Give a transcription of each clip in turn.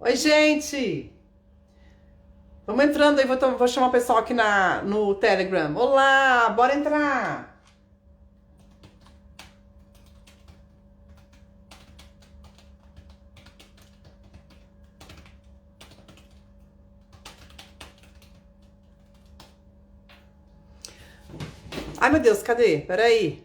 Oi, gente! Vamos entrando aí, vou chamar o pessoal aqui no Telegram. Olá, bora entrar! Ai, meu Deus, cadê? Peraí.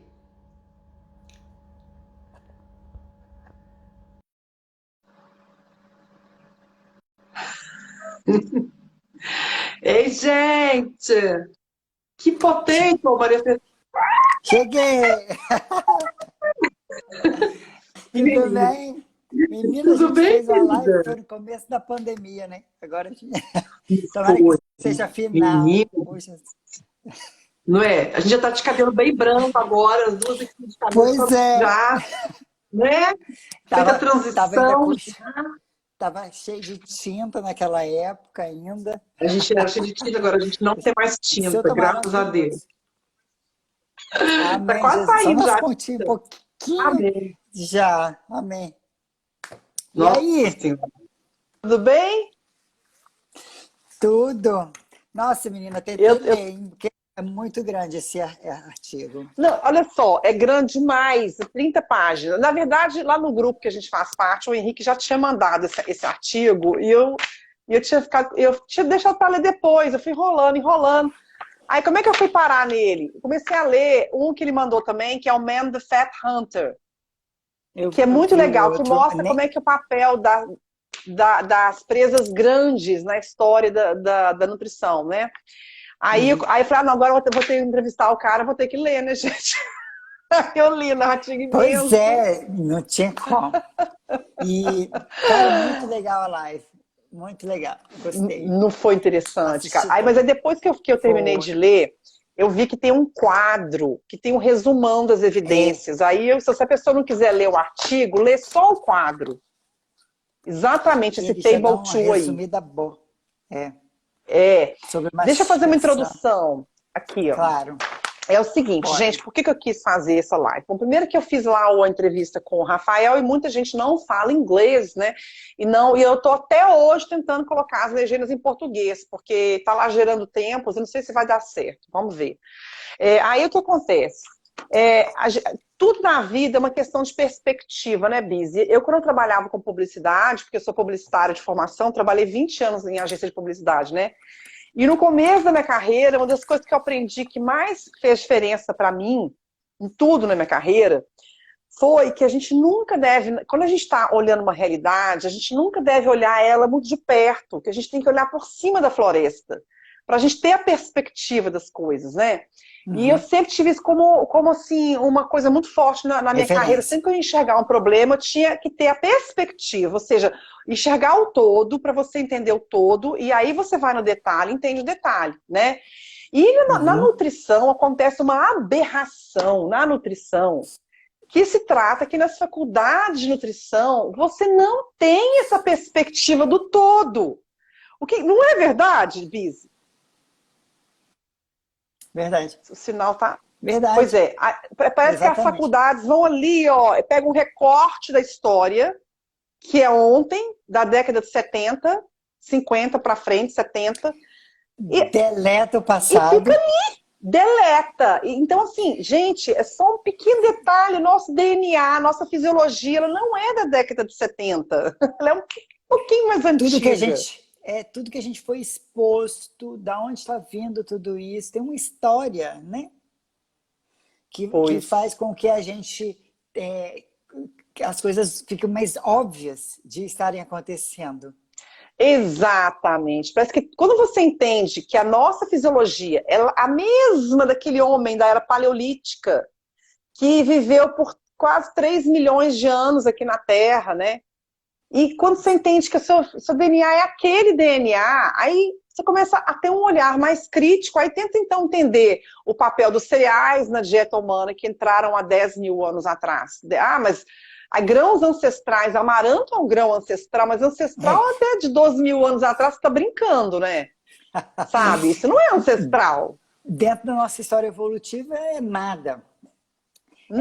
Ei, gente! Que potente, ô Maria Cecília! Cheguei! Tudo Menina, bem? Menina, a tudo gente bem, fez uma live, querida? foi no começo da pandemia, né? Agora, Que tomara que foi, seja final. menina, Poxa. não é? A gente já tá de cabelo bem branco agora, as duas aqui de cabelo Pois é, já, né? Feita a tava ainda transição. tava cheio de tinta naquela época ainda. A gente era cheio de tinta, agora a gente não tem mais O seu tinta, tá graças a Deus. maravilhoso. Tá Amém, quase Jesus. Só saindo nas já. pontinhas, um pouquinho Amém. já. Amém. E Nossa aí? Senhora. Tudo bem? Tudo? Nossa, menina, Eu, tentei eu... ler, hein? Porque é muito grande esse artigo. Não, olha só, é grande demais, 30 páginas. Na verdade, lá no grupo que a gente faz parte, o Henrique já tinha mandado esse artigo e eu tinha ficado, eu tinha deixado para ler depois, eu fui enrolando, enrolando. Aí como é que eu fui parar nele? Eu comecei a ler um que ele mandou também, que é o Man the Fat Hunter, que é Eu muito vi o legal, que outro, mostra como é que é o papel das presas grandes na história da nutrição, né? Aí eu falei, ah, não, agora eu vou ter que entrevistar o cara, vou ter que ler, né, gente? Eu li no artigo Pois imenso. é, não tinha como. E, cara, muito legal a live. Muito legal. Gostei. Não foi interessante, cara. Assisti Aí, mas toda. aí depois que eu terminei Foi. de ler, eu vi que tem um quadro, que tem um resumão das É, evidências. Aí, se a pessoa não quiser ler o artigo, lê só o quadro. Exatamente esse ele já dá Table uma 2 aí. resumida boa. É, É. sobre Deixa eu fazer uma mastigação. introdução aqui, ó. Claro, É o seguinte, gente, pode. por que eu quis fazer essa live? Bom, primeiro que eu fiz lá a entrevista com o Rafael e muita gente não fala inglês, né? E eu tô até hoje tentando colocar as legendas em português, porque tá lá gerando tempos, eu não sei se vai dar certo. Vamos ver. Aí o que acontece? Tudo na vida é uma questão de perspectiva, né, Bizi? Quando eu trabalhava com publicidade, porque eu sou publicitária de formação, trabalhei 20 anos em agência de publicidade, né? E no começo da minha carreira, uma das coisas que eu aprendi que mais fez diferença para mim, em tudo na minha carreira, foi que a gente nunca deve, quando a gente está olhando uma realidade, a gente nunca deve olhar ela muito de perto, que a gente tem que olhar por cima da floresta, para a gente ter a perspectiva das coisas, né? E eu Uhum. sempre tive isso como assim, uma coisa muito forte na minha carreira. Referência. Sempre que eu ia enxergar um problema, eu tinha que ter a perspectiva, ou seja, enxergar o todo para você entender o todo, e aí você vai no detalhe, entende o detalhe, né? E na Uhum. nutrição acontece uma aberração na nutrição, que se trata que nas faculdades de nutrição você não tem essa perspectiva do todo. O que não é verdade, Biz? Verdade. O sinal tá. Pois Verdade. é, parece que as Exatamente. faculdades vão ali, ó, pega um recorte da história, que é ontem, da década de 70, 50 para frente, 70, e, Deleta o e fica passado. deleta. Então, assim, gente, é só um pequeno detalhe, nosso DNA, nossa fisiologia, ela não é da década de 70, ela é um pouquinho mais antiga. Tudo que a gente foi exposto, da onde está vindo tudo isso, tem uma história, né? Que Pois. faz com que a gente que as coisas fiquem mais óbvias de estarem acontecendo. Exatamente. Parece que quando você entende que a nossa fisiologia é a mesma daquele homem da era paleolítica, que viveu por quase 3 milhões de anos aqui na Terra, né? E quando você entende que o seu DNA é aquele DNA, aí você começa a ter um olhar mais crítico, aí tenta então entender o papel dos cereais na dieta humana que entraram há 10 mil anos atrás. Ah, mas grãos ancestrais, amaranto é um grão ancestral, mas ancestral É. até de 12 mil anos atrás, você está brincando, né? Sabe? Isso não é ancestral. Dentro da nossa história evolutiva é nada.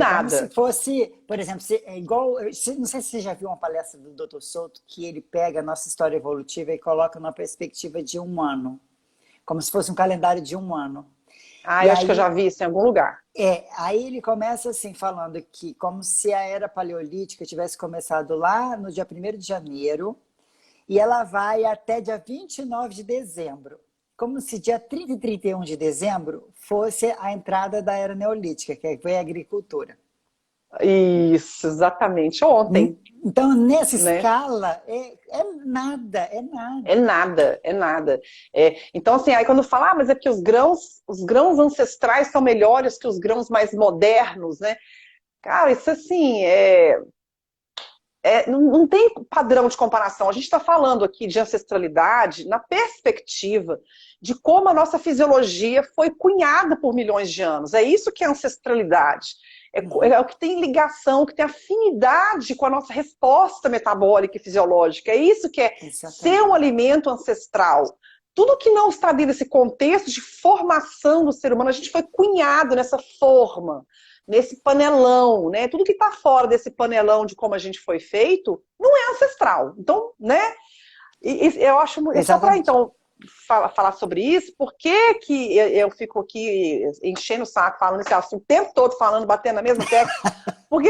É como se Nada. fosse, por exemplo, é igual. Não sei se você já viu uma palestra do Dr. Souto que ele pega a nossa história evolutiva e coloca numa perspectiva de um ano, como se fosse um calendário de um ano. Ah, E eu acho que eu já aí, vi isso em algum lugar. aí ele começa assim, falando que como se a era paleolítica tivesse começado lá no dia 1º de janeiro e ela vai até dia 29 de dezembro. Como se dia 30 e 31 de dezembro fosse a entrada da era neolítica, que foi a agricultura. Isso, exatamente. Ontem, Então, nessa né? escala, é nada, é É nada. nada, é nada. Então, assim, aí quando fala, mas é porque os grãos ancestrais são melhores que os grãos mais modernos, né? Cara, isso assim, não tem padrão de comparação. A gente está falando aqui de ancestralidade na perspectiva de como a nossa fisiologia foi cunhada por milhões de anos. É isso que é ancestralidade. É o que tem ligação, que tem afinidade com a nossa resposta metabólica e fisiológica. É isso que é ser um Exatamente. alimento ancestral. Tudo que não está dentro desse contexto de formação do ser humano, a gente foi cunhado nessa forma, nesse panelão, né? Tudo que está fora desse panelão de como a gente foi feito não é ancestral. Então, né? E eu acho, só para Exatamente. então falar sobre isso, por que que eu fico aqui enchendo o saco falando esse assunto o tempo todo falando, batendo na mesma tecla? Porque,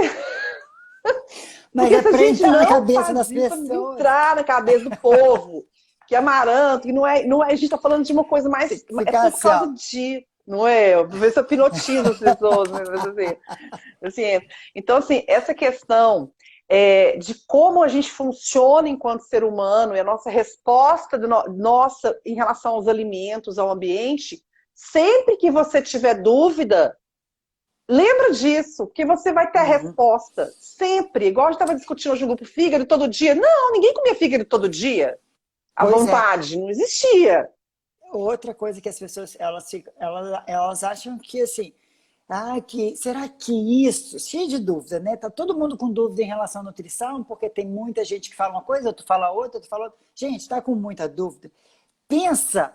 Mas porque é se a para gente entrar na não cabeça faz das isso, pessoas. entrar na cabeça do povo, que amaranto, que não é, a gente está falando de uma coisa mais, é Ficar por assim, causa ó. de, não é? Vou ver se eu hipnotizo as pessoas, mas assim, então, assim, essa questão de como a gente funciona enquanto ser humano e a nossa resposta nossa em relação aos alimentos, ao ambiente, sempre que você tiver dúvida, lembra disso, que você vai ter a Uhum. resposta. Sempre. Igual a gente estava discutindo hoje no grupo fígado todo dia. Não, ninguém comia fígado todo dia. À Pois é. vontade, não existia. Outra coisa que as pessoas elas acham que assim, será que isso? Cheio de dúvida, né? Tá todo mundo com dúvida em relação à nutrição, porque tem muita gente que fala uma coisa, outro fala outra, outro fala outra. Gente, tá com muita dúvida. Pensa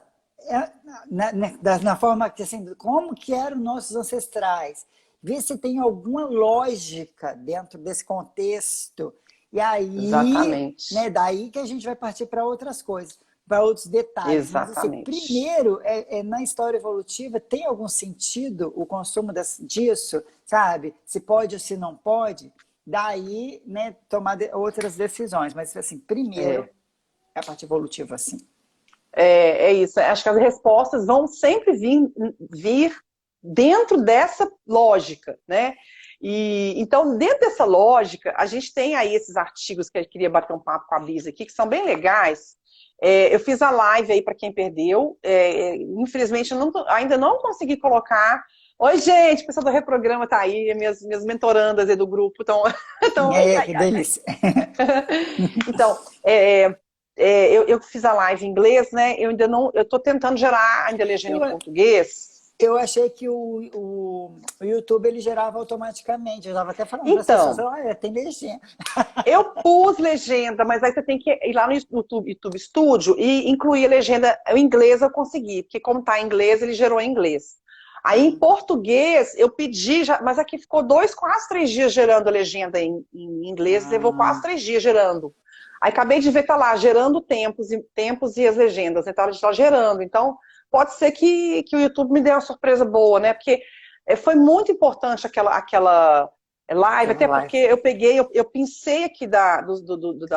na forma que assim, como que eram nossos ancestrais. Vê se tem alguma lógica dentro desse contexto. E aí, né, Exatamente. daí que a gente vai partir para outras coisas, para outros detalhes. Mas assim, Exatamente. primeiro, na história evolutiva, tem algum sentido o consumo disso, sabe? Se pode ou se não pode. Daí, né, tomar outras decisões. Mas assim, primeiro É. é a parte evolutiva, assim. É isso. Acho que as respostas vão sempre vir dentro dessa lógica, né? E então, dentro dessa lógica, a gente tem aí esses artigos que eu queria bater um papo com a Bisa aqui, que são bem legais. Eu fiz a live aí para quem perdeu. Infelizmente, eu ainda não consegui colocar. Oi, gente, o pessoal do Reprograma tá aí, minhas mentorandas aí do grupo estão. Então, ai, É, ai, que ai, ai. delícia. Então, eu fiz a live em inglês, né? Eu ainda não, eu tô tentando gerar ainda legenda Eu, em português. eu achei que o YouTube ele gerava automaticamente. Eu estava até falando para as pessoas, Então, olha, tem legenda. eu pus legenda, mas aí você tem que ir lá no YouTube Studio e incluir a legenda. O inglês eu consegui, porque como tá em inglês, ele gerou em inglês. Aí em português eu pedi, mas aqui ficou quase 3 dias gerando a legenda em inglês, levou quase Ah, 3 dias gerando. Aí acabei de ver, tá lá, gerando tempos e as legendas, né? Tá gerando. Então, pode ser que o YouTube me dê uma surpresa boa, né? Porque foi muito importante aquela live, aquela até porque live. eu pensei aqui da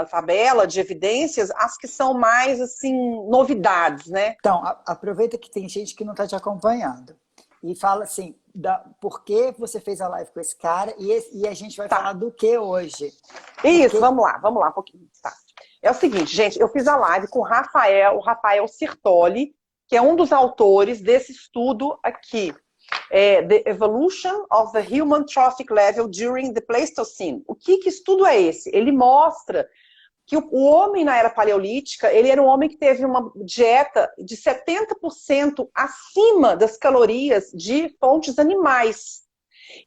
tabela de evidências as que são mais, assim, novidades, né? Então, aproveita que tem gente que não está te acompanhando. E fala assim, por que você fez a live com esse cara e a gente vai falar Tá. do que hoje? Isso, Porque, vamos lá um pouquinho. Tá. É o seguinte, gente, eu fiz a live com o Rafael Sirtoli, que é um dos autores desse estudo aqui, The Evolution of the Human Trophic Level During the Pleistocene. O que estudo é esse? Ele mostra que o homem na era paleolítica, ele era um homem que teve uma dieta de 70% acima das calorias de fontes animais.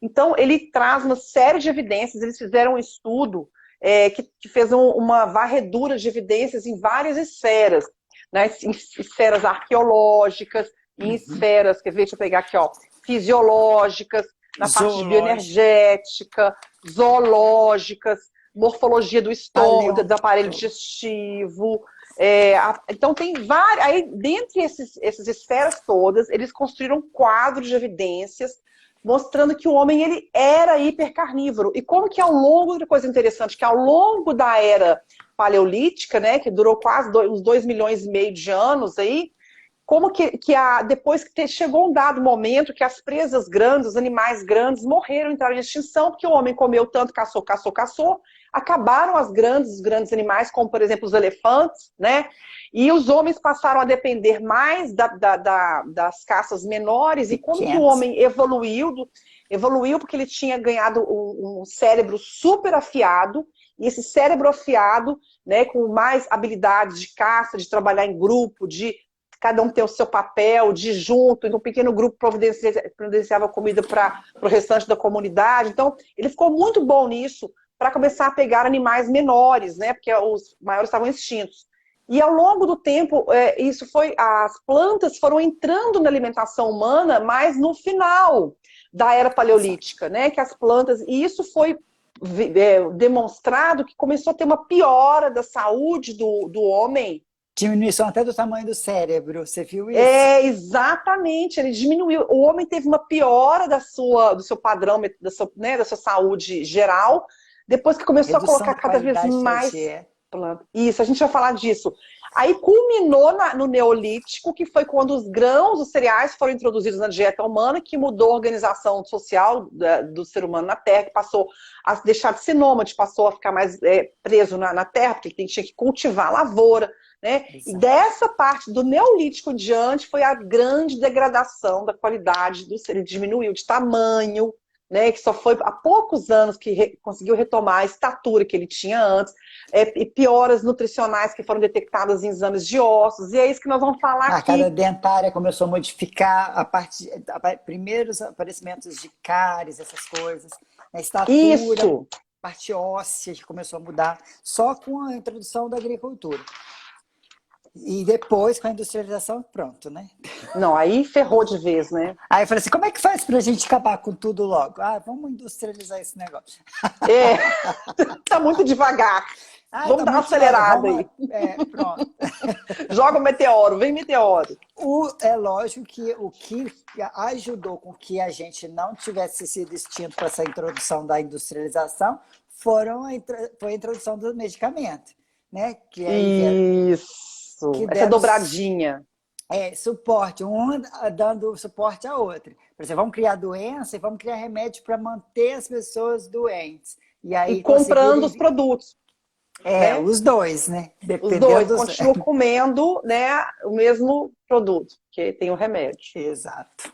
Então, ele traz uma série de evidências, eles fizeram um estudo que fez uma varredura de evidências em várias esferas, né? Em esferas arqueológicas, em esferas, quer ver, deixa eu pegar aqui, ó, fisiológicas, na parte de bioenergética, zoológicas, morfologia do estômago, do aparelho digestivo. Então tem várias. Aí, dentre essas esferas todas, eles construíram um quadro de evidências mostrando que o homem ele era hipercarnívoro. E como que ao longo, outra coisa interessante, que ao longo da era paleolítica, né, que durou quase uns 2,5 milhões de anos aí, como depois que chegou um dado momento que as presas grandes, os animais grandes morreram, entraram em extinção, porque o homem comeu tanto, caçou, acabaram os grandes animais, como por exemplo os elefantes, né? E os homens passaram a depender mais das caças menores, e como que o homem evoluiu porque ele tinha ganhado um cérebro super afiado, e esse cérebro afiado, né, com mais habilidades de caça, de trabalhar em grupo, de cada um ter o seu papel, de junto, então um pequeno grupo providenciava comida para o restante da comunidade. Então, ele ficou muito bom nisso para começar a pegar animais menores, né? Porque os maiores estavam extintos. E ao longo do tempo, as plantas foram entrando na alimentação humana, mas no final da era paleolítica, né? Que as plantas, e isso foi demonstrado que começou a ter uma piora da saúde do homem. Diminuição até do tamanho do cérebro, você viu isso? Exatamente, ele diminuiu. O homem teve uma piora do seu padrão, da sua saúde geral, depois que começou a colocar cada vez mais planta. Isso, a gente vai falar disso. Aí culminou no Neolítico, que foi quando os grãos, os cereais foram introduzidos na dieta humana, que mudou a organização social do ser humano na Terra, que passou a deixar de ser nômade, passou a ficar mais preso na Terra, porque ele tinha que cultivar a lavoura. Né? E dessa parte do Neolítico em diante foi a grande degradação da qualidade do ser. Ele diminuiu de tamanho, né? Que só foi há poucos anos que conseguiu retomar a estatura que ele tinha antes, e pioras nutricionais que foram detectadas em exames de ossos, e é isso que nós vamos falar aqui. A arcada dentária começou a modificar primeiros aparecimentos de cáries, essas coisas, a estatura, isso. A parte óssea que começou a mudar, só com a introdução da agricultura. E depois, com a industrialização, pronto, né? Não, aí ferrou de vez, né? Aí eu falei assim, como é que faz pra gente acabar com tudo logo? Vamos industrializar esse negócio. Tá muito devagar. Vamos dar uma acelerada aí. Pronto. Joga o meteoro, vem meteoro. É lógico que o que ajudou com que a gente não tivesse sido extinto com essa introdução da industrialização foi a introdução do medicamento, né? Que Isso. Essa dobradinha. Suporte, um dando suporte à outra. Por exemplo, vamos criar doença e vamos criar remédio para manter as pessoas doentes. E aí comprando os produtos. Né? Os dois, né? Os dois continuam comendo, né, o mesmo produto, que tem o remédio. Exato.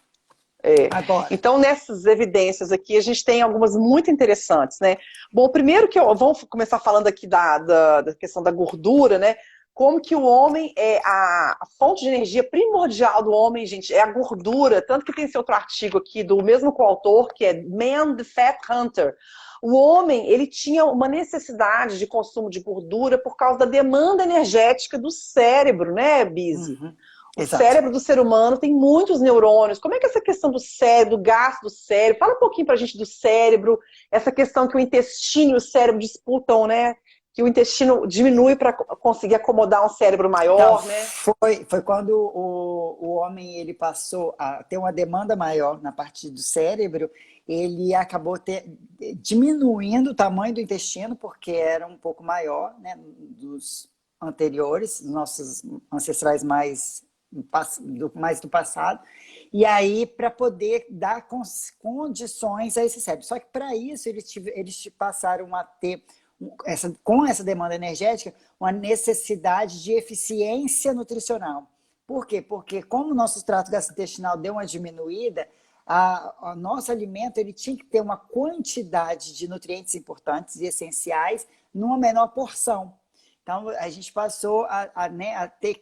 Agora. Então, nessas evidências aqui, a gente tem algumas muito interessantes, né? Bom, primeiro vamos começar falando aqui da questão da gordura, né? Como que o homem a fonte de energia primordial do homem, gente, é a gordura. Tanto que tem esse outro artigo aqui do mesmo coautor, que é Man the Fat Hunter. O homem, ele tinha uma necessidade de consumo de gordura por causa da demanda energética do cérebro, né, Bizi? Uhum. O cérebro do ser humano tem muitos neurônios. Como é que é essa questão do cérebro, do gasto do cérebro? Fala um pouquinho pra gente do cérebro, essa questão que o intestino e o cérebro disputam, né? Que o intestino diminui para conseguir acomodar um cérebro maior, então, né? Foi quando o homem ele passou a ter uma demanda maior na parte do cérebro, ele acabou diminuindo o tamanho do intestino, porque era um pouco maior, né, dos anteriores, nossos ancestrais mais do passado, e aí para poder dar condições a esse cérebro. Só que para isso eles passaram a ter com essa demanda energética, uma necessidade de eficiência nutricional. Por quê? Porque como o nosso trato gastrointestinal deu uma diminuída, o nosso alimento ele tinha que ter uma quantidade de nutrientes importantes e essenciais numa menor porção. Então, a gente passou a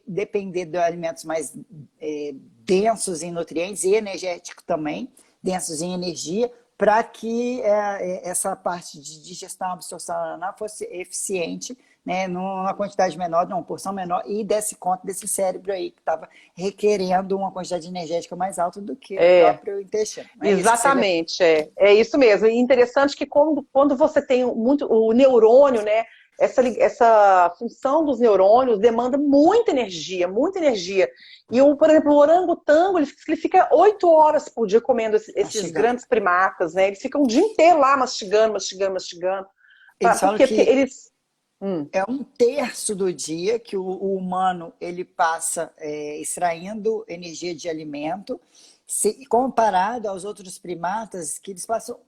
depender de alimentos mais densos em nutrientes e energéticos também, densos em energia, para que essa parte de digestão, absorção fosse eficiente né, numa quantidade menor, numa porção menor, e desse conta desse cérebro aí que estava requerendo uma quantidade energética mais alta do que o É, próprio intestino. É isso que seria. exatamente, é isso mesmo. E interessante que quando você tem muito o neurônio, né? Essa função dos neurônios demanda muita energia, muita energia. E, por exemplo, o orangotango, ele fica 8 horas por dia comendo esses Mastigando. grandes primatas, né? Eles ficam o dia inteiro lá mastigando, mastigando, mastigando. Eles Por falam quê? Porque que eles. Hum, é um terço do dia que o humano ele passa extraindo energia de alimento, comparado aos outros primatas que eles passam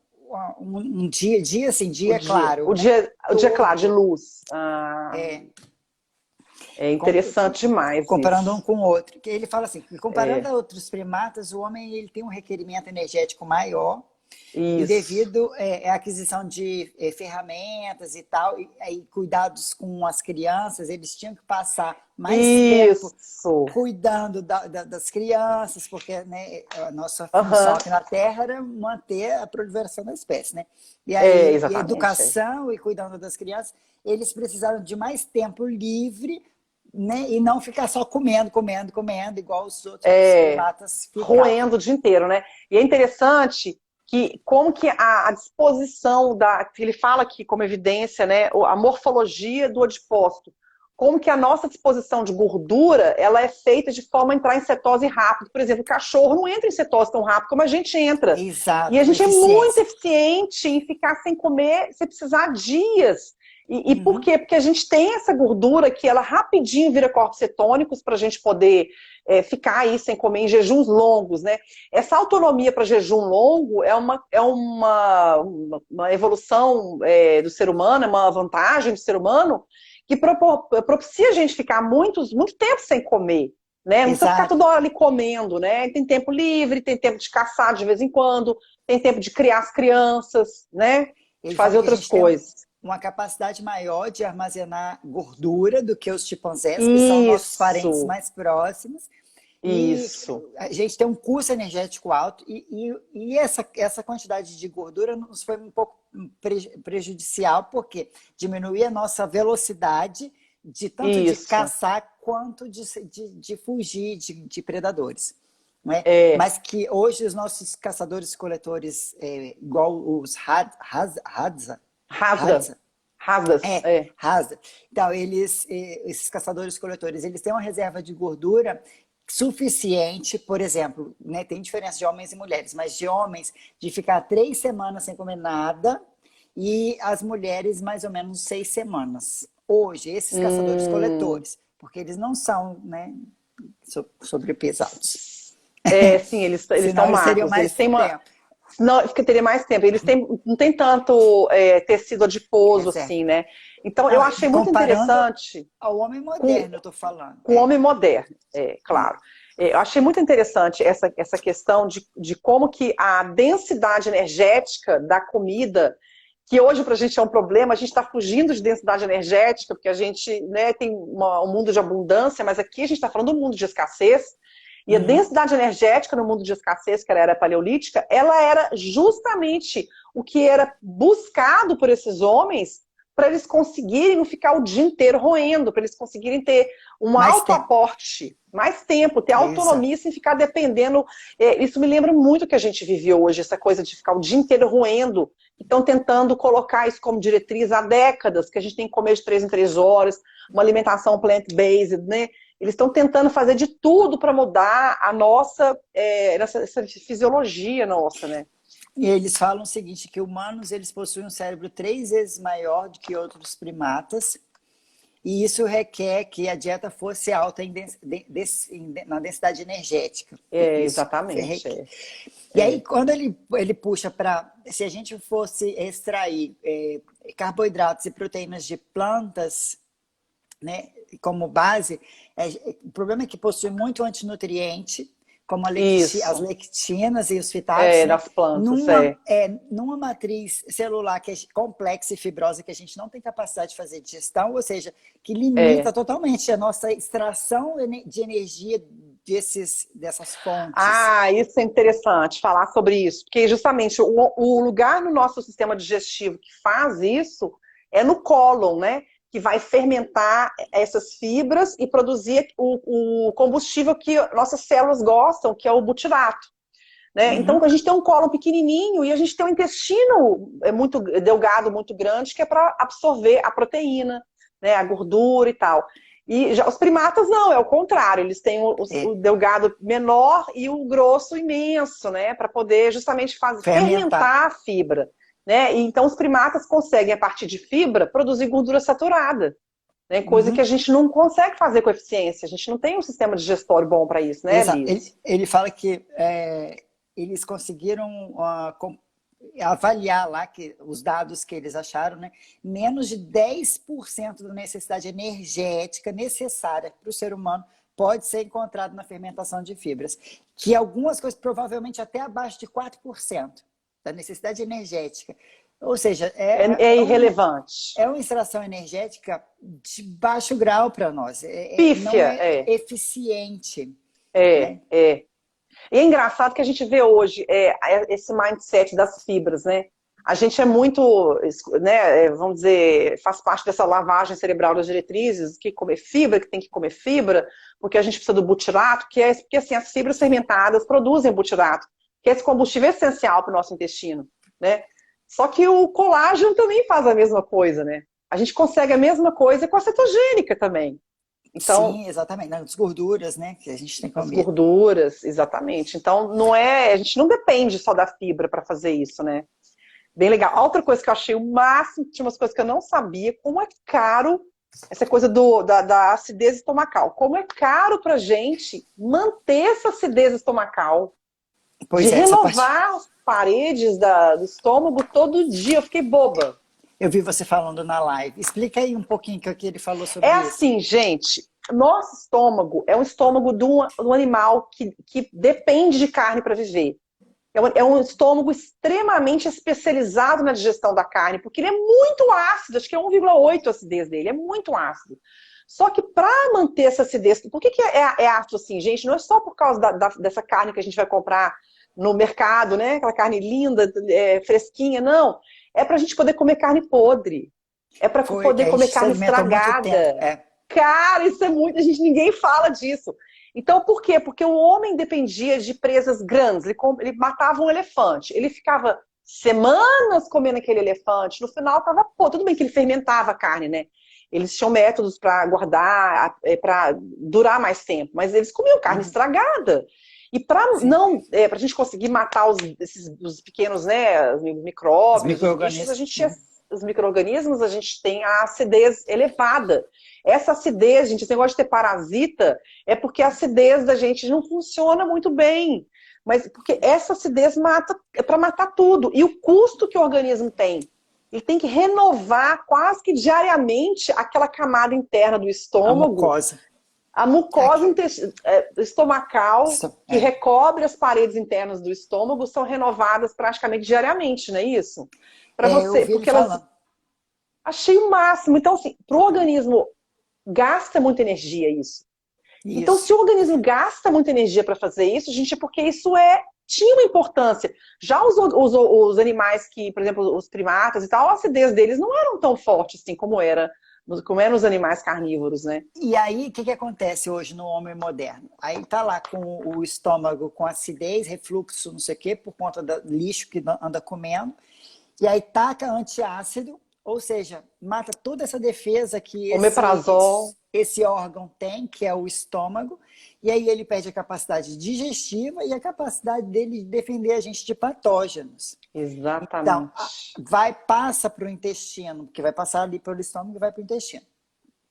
um dia assim, o dia dia. claro, O né? dia, o dia claro, de Todo luz. Ah, é, é com- interessante demais comparando um isso. com o outro. Que ele fala assim, que comparando É, a outros primatas, o homem ele tem um requerimento energético maior. E isso. devido à aquisição de ferramentas e tal, e cuidados com as crianças, eles tinham que passar mais tempo Isso. cuidando das crianças, porque, né, a nossa função Aham. aqui na Terra era manter a proliferação da espécie, né? E É, aí, e exatamente. É. educação e cuidando das crianças, eles precisaram de mais tempo livre, né? E não ficar só comendo, comendo, comendo, igual os outros É, primatas ficavam. roendo o dia inteiro, né? E é interessante que como que a disposição que ele fala aqui como evidência, né, a morfologia do adipócito, como que a nossa disposição de gordura, ela é feita de forma a entrar em cetose rápido. Por exemplo, o cachorro não entra em cetose tão rápido como a gente entra. E a Exato, gente é muito eficiência. eficiente em ficar sem comer, se precisar dias. E por Uhum. quê? Porque a gente tem essa gordura que ela rapidinho vira corpos cetônicos para a gente poder ficar aí sem comer em jejuns longos, né? Essa autonomia para jejum longo uma evolução do ser humano, é uma vantagem do ser humano que propicia a gente ficar muito tempo sem comer. Né? Não precisa ficar Exato, toda hora ali comendo, né? Tem tempo livre, tem tempo de caçar de vez em quando, tem tempo de criar as crianças, né? De ele fala fazer que a outras gente tem coisas. uma capacidade maior de armazenar gordura do que os chimpanzés, que são nossos parentes Isso, mais próximos, e isso. a gente tem um custo energético alto, e essa quantidade de gordura nos foi um pouco prejudicial, porque diminuía a nossa velocidade de tanto de Isso. caçar quanto de fugir de predadores. Não é? É, Mas que hoje os nossos caçadores-coletores, igual os Hadza, rasga. Hadza, Rasgas. É. Hadza. Então, esses caçadores-coletores, eles têm uma reserva de gordura suficiente, por exemplo, né, tem diferença de homens e mulheres, mas de homens, de ficar 3 semanas sem comer nada, e as mulheres, mais ou menos 6 semanas. Hoje, esses Hum, caçadores-coletores, porque eles não são, né, sobrepesados. sim, eles estão Senão eles teriam magros. Eles mais têm uma. tempo. Não, porque teria mais tempo. Não tem tanto tecido adiposo Reserva. assim, né? Então, eu Não, achei muito comparando interessante ao homem com, moderno, eu estou falando. com o homem moderno, claro. Isso. Eu achei muito interessante essa questão de como que a densidade energética da comida, que hoje para a gente é um problema, a gente está fugindo de densidade energética, porque a gente, né, tem um mundo de abundância, mas aqui a gente está falando do mundo de escassez, e a Uhum. densidade energética no mundo de escassez, que ela era paleolítica, ela era justamente o que era buscado por esses homens para eles conseguirem não ficar o dia inteiro roendo, para eles conseguirem ter um Mais alto tempo. aporte, mais tempo, ter Exato. autonomia sem ficar dependendo. Isso me lembra muito o que a gente viveu hoje, essa coisa de ficar o dia inteiro roendo. Estão tentando colocar isso como diretriz há décadas, que a gente tem que comer de 3 em 3 horas, uma alimentação plant-based, né? Eles estão tentando fazer de tudo para mudar a nossa essa fisiologia nossa, né? E eles falam o seguinte, que humanos eles possuem um cérebro 3 vezes maior do que outros primatas, e isso requer que a dieta fosse alta na densidade energética. Isso. Exatamente. E aí, quando ele puxa para... Se a gente fosse extrair carboidratos e proteínas de plantas, né, como base, o problema é que possui muito antinutriente, como as Isso. lectinas e os fitatos, né, Das plantas, numa matriz celular que é complexa e fibrosa, que a gente não tem capacidade de fazer digestão, ou seja, que limita totalmente a nossa extração de energia dessas fontes. Isso é interessante falar sobre isso, porque justamente o lugar no nosso sistema digestivo que faz isso é no cólon, né? que vai fermentar essas fibras e produzir o combustível que nossas células gostam, que é o butirato. Né? Então, a gente tem um cólon pequenininho e a gente tem um intestino muito delgado, muito grande, que é para absorver a proteína, né, a gordura e tal. E já os primatas não, é o contrário, eles têm o delgado menor e o grosso imenso, né, para poder justamente fermentar a fibra. Né? E então, os primatas conseguem, a partir de fibra, produzir gordura saturada. Né? Coisa que a gente não consegue fazer com eficiência. A gente não tem um sistema digestório bom para isso, né, Exato. Liz? Ele fala que eles conseguiram avaliar lá que os dados que eles acharam, né? Menos de 10% da necessidade energética necessária para o ser humano pode ser encontrado na fermentação de fibras. Que algumas coisas, provavelmente até abaixo de 4% da necessidade energética. Ou seja, é irrelevante. É uma extração energética de baixo grau para nós. Não Pífia, eficiente. Né? E é engraçado que a gente vê hoje esse mindset das fibras, né? A gente é muito, né, vamos dizer, faz parte dessa lavagem cerebral das diretrizes, que comer fibra, que tem que comer fibra, porque a gente precisa do butirato, porque assim, as fibras fermentadas produzem butirato, que é esse combustível essencial para o nosso intestino, né? Só que o colágeno também faz a mesma coisa, né? A gente consegue a mesma coisa com a cetogênica também. Então, sim, exatamente. As gorduras, né? Que a gente tem que comer. As gorduras, exatamente. Então, a gente não depende só da fibra para fazer isso, né? Bem legal. Outra coisa que eu achei o máximo, tinha umas coisas que eu não sabia, como é caro essa coisa da acidez estomacal. Como é caro pra gente manter essa acidez estomacal, de renovar as paredes do estômago todo dia. Eu fiquei boba. Eu vi você falando na live. Explica aí um pouquinho o que ele falou sobre isso. É assim, gente, nosso estômago é um estômago de um animal que depende de carne para viver. É um estômago extremamente especializado na digestão da carne, porque ele é muito ácido, acho que é 1,8 a acidez dele, é muito ácido. Só que para manter essa acidez, por que é ácido assim, gente? Não é só por causa dessa carne que a gente vai comprar no mercado, né? Aquela carne linda, fresquinha, não. É para a gente poder comer carne podre. É para poder comer carne estragada. Cara, isso é muito, ninguém fala disso. Então, por quê? Porque o homem dependia de presas grandes. Ele matava um elefante. Ele ficava semanas comendo aquele elefante. No final, tudo bem que ele fermentava a carne, né? Eles tinham métodos para guardar, para durar mais tempo. Mas eles comiam carne estragada. E para a gente conseguir matar os pequenos, né, os micróbios, os micro-organismos, a gente tem a acidez elevada. Essa acidez, gente, esse negócio de ter parasita, é porque a acidez da gente não funciona muito bem. Mas porque essa acidez é para matar tudo. E o custo que o organismo tem? Ele tem que renovar quase que diariamente aquela camada interna do estômago. A mucosa estomacal, que recobre as paredes internas do estômago, são renovadas praticamente diariamente, não é isso? Para você, porque elas... Achei o máximo. Então, assim, para o organismo gasta muita energia isso. Então, se o organismo gasta muita energia para fazer isso, gente, é porque isso tinha uma importância. Já os animais que, por exemplo, os primatas e tal, a acidez deles não eram tão forte assim como era nos animais carnívoros, né? E aí, o que acontece hoje no homem moderno? Aí tá lá com o estômago com acidez, refluxo, não sei o quê, por conta do lixo que anda comendo. E aí taca antiácido, ou seja, mata toda essa defesa que esse órgão tem, que é o estômago. E aí ele perde a capacidade digestiva e a capacidade dele de defender a gente de patógenos. Exatamente. Então, passa para o intestino, porque vai passar ali pelo estômago e vai para o intestino.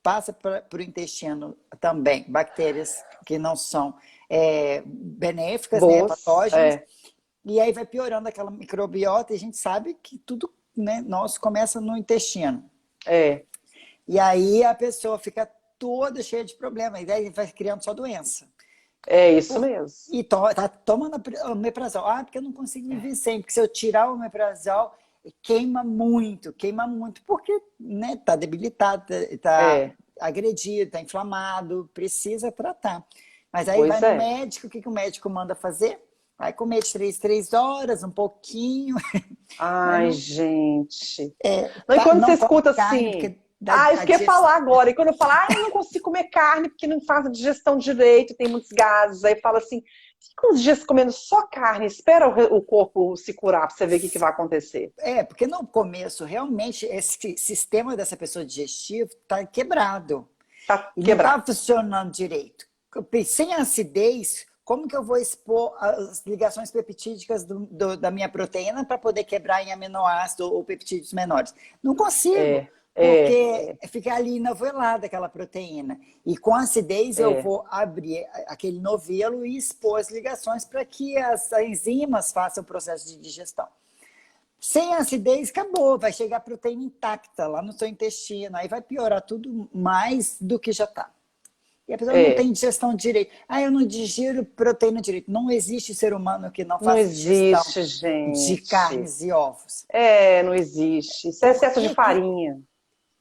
Passa para o intestino também bactérias que não são benéficas, né, patógenos. E aí vai piorando aquela microbiota e a gente sabe que tudo, né, nosso começa no intestino. E aí a pessoa fica toda cheia de problemas, e aí vai criando só doença. É isso mesmo. E tá tomando omeprazol. Porque eu não consigo viver sem, porque se eu tirar o omeprazol, queima muito, porque, né, tá debilitado, tá agredido, tá inflamado, precisa tratar. Mas aí vai no médico, o que o médico manda fazer? Vai comer de 3 horas, um pouquinho. Ai, gente. E quando você escuta assim... Ah, isso que eu ia falar agora. E quando eu falo, eu não consigo comer carne porque não faz a digestão direito, tem muitos gases. Aí fala assim, fica uns dias comendo só carne, espera o corpo se curar para você ver o que vai acontecer. Porque no começo, realmente, esse sistema dessa pessoa digestivo está quebrado. Tá E não está quebrado. funcionando direito. Sem acidez, como que eu vou expor as ligações peptídicas da minha proteína para poder quebrar em aminoácidos ou peptídeos menores? Não consigo, É, porque fica ali enovelada aquela proteína. E com acidez eu é. vou abrir aquele novelo e expor as ligações para que as enzimas façam o processo de digestão. Sem acidez, acabou, vai chegar a proteína intacta lá no seu intestino, aí vai piorar tudo mais do que já está. E a pessoa não tem digestão direito. Eu não digiro proteína direito. Não existe ser humano que não Não faça digestão existe, de gente. carnes e ovos. Não existe. Isso é Por excesso de que que farinha,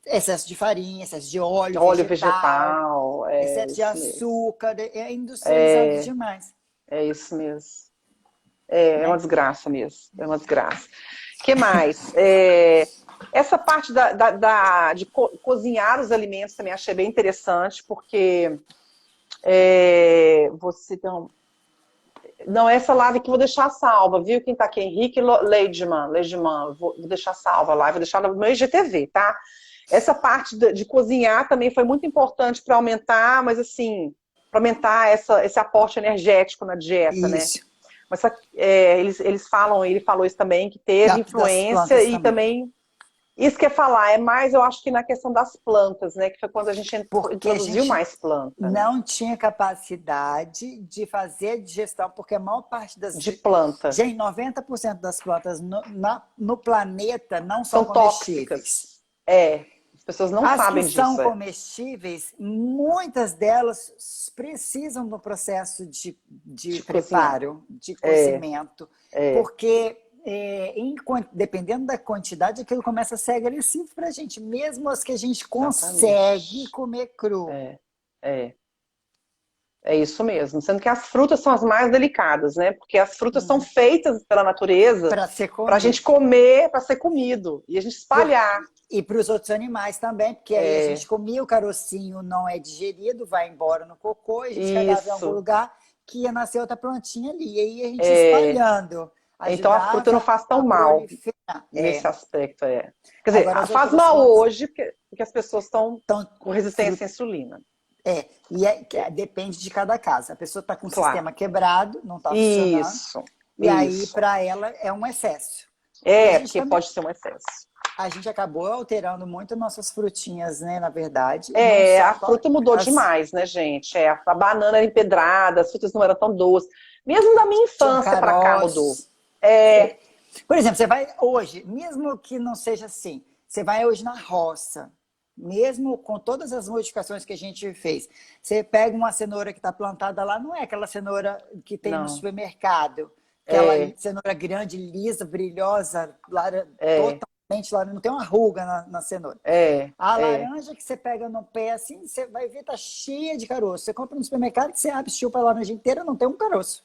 excesso de farinha, excesso de óleo óleo vegetal, vegetal, excesso de isso mesmo. açúcar, é industrializado demais, É isso mesmo. É uma né? desgraça mesmo. É uma desgraça. O que mais? Essa parte de cozinhar os alimentos também achei bem interessante, porque você tem não, essa live que eu vou deixar salva, viu? Quem tá aqui? Henrique Leidman, vou deixar salva lá, vou deixar no meu IGTV, tá? Essa parte de cozinhar também foi muito importante para aumentar, mas assim, para aumentar esse aporte energético na dieta, né? Isso. Mas eles falam, ele falou isso também, que teve Das influência plantas e também. também. Isso que é falar, é mais, eu acho que na questão das plantas, né? Que foi quando a gente Porque a introduziu gente mais planta, né? não tinha capacidade de fazer a digestão, porque a maior parte das... De planta. Gente, 90% das plantas no planeta não são São comestíveis. tóxicas. As pessoas não As que sabem são disso. comestíveis, muitas delas precisam do processo de De cozinhar. preparo, de cozimento, É, porque dependendo da quantidade, aquilo começa a ser agressivo para a gente, mesmo as que a gente consegue exatamente. comer cru. É, é. É isso mesmo. Sendo que as frutas são as mais delicadas, né? Porque as frutas são feitas pela natureza Para ser para a gente comido. comer, para ser comido. E a gente espalhar. E para os outros animais também, porque aí a gente comia o carocinho, não é digerido, vai embora no cocô, a gente cagava em algum Isso. lugar que ia nascer outra plantinha ali. E aí a gente espalhando, Então a fruta não ajudava faz tão a mal proliferar. nesse aspecto. Quer dizer, Agora as faz outras mal plantas hoje porque as pessoas estão estão com resistência à insulina. depende de cada caso. A pessoa está com o Claro. sistema quebrado, não está funcionando, Isso. e aí Isso. para ela é um excesso. E a gente Porque também, pode ser um excesso. a gente acabou alterando muito nossas frutinhas, né, na verdade, não A só fruta mudou as demais, né, gente? A banana era empedrada, as frutas não eram tão doces. Mesmo da minha tinham infância para cá mudou. caroços. Por exemplo, você vai hoje, mesmo que não seja assim, você vai hoje na roça, mesmo com todas as modificações que a gente fez, você pega uma cenoura que está plantada lá, não é aquela cenoura que tem no Não. supermercado, aquela cenoura grande, lisa, brilhosa, totalmente laranja, não tem uma ruga na cenoura. A laranja que você pega no pé assim, você vai ver, tá cheia de caroço. Você compra no supermercado, você abre, chupa a laranja inteira, não tem um caroço.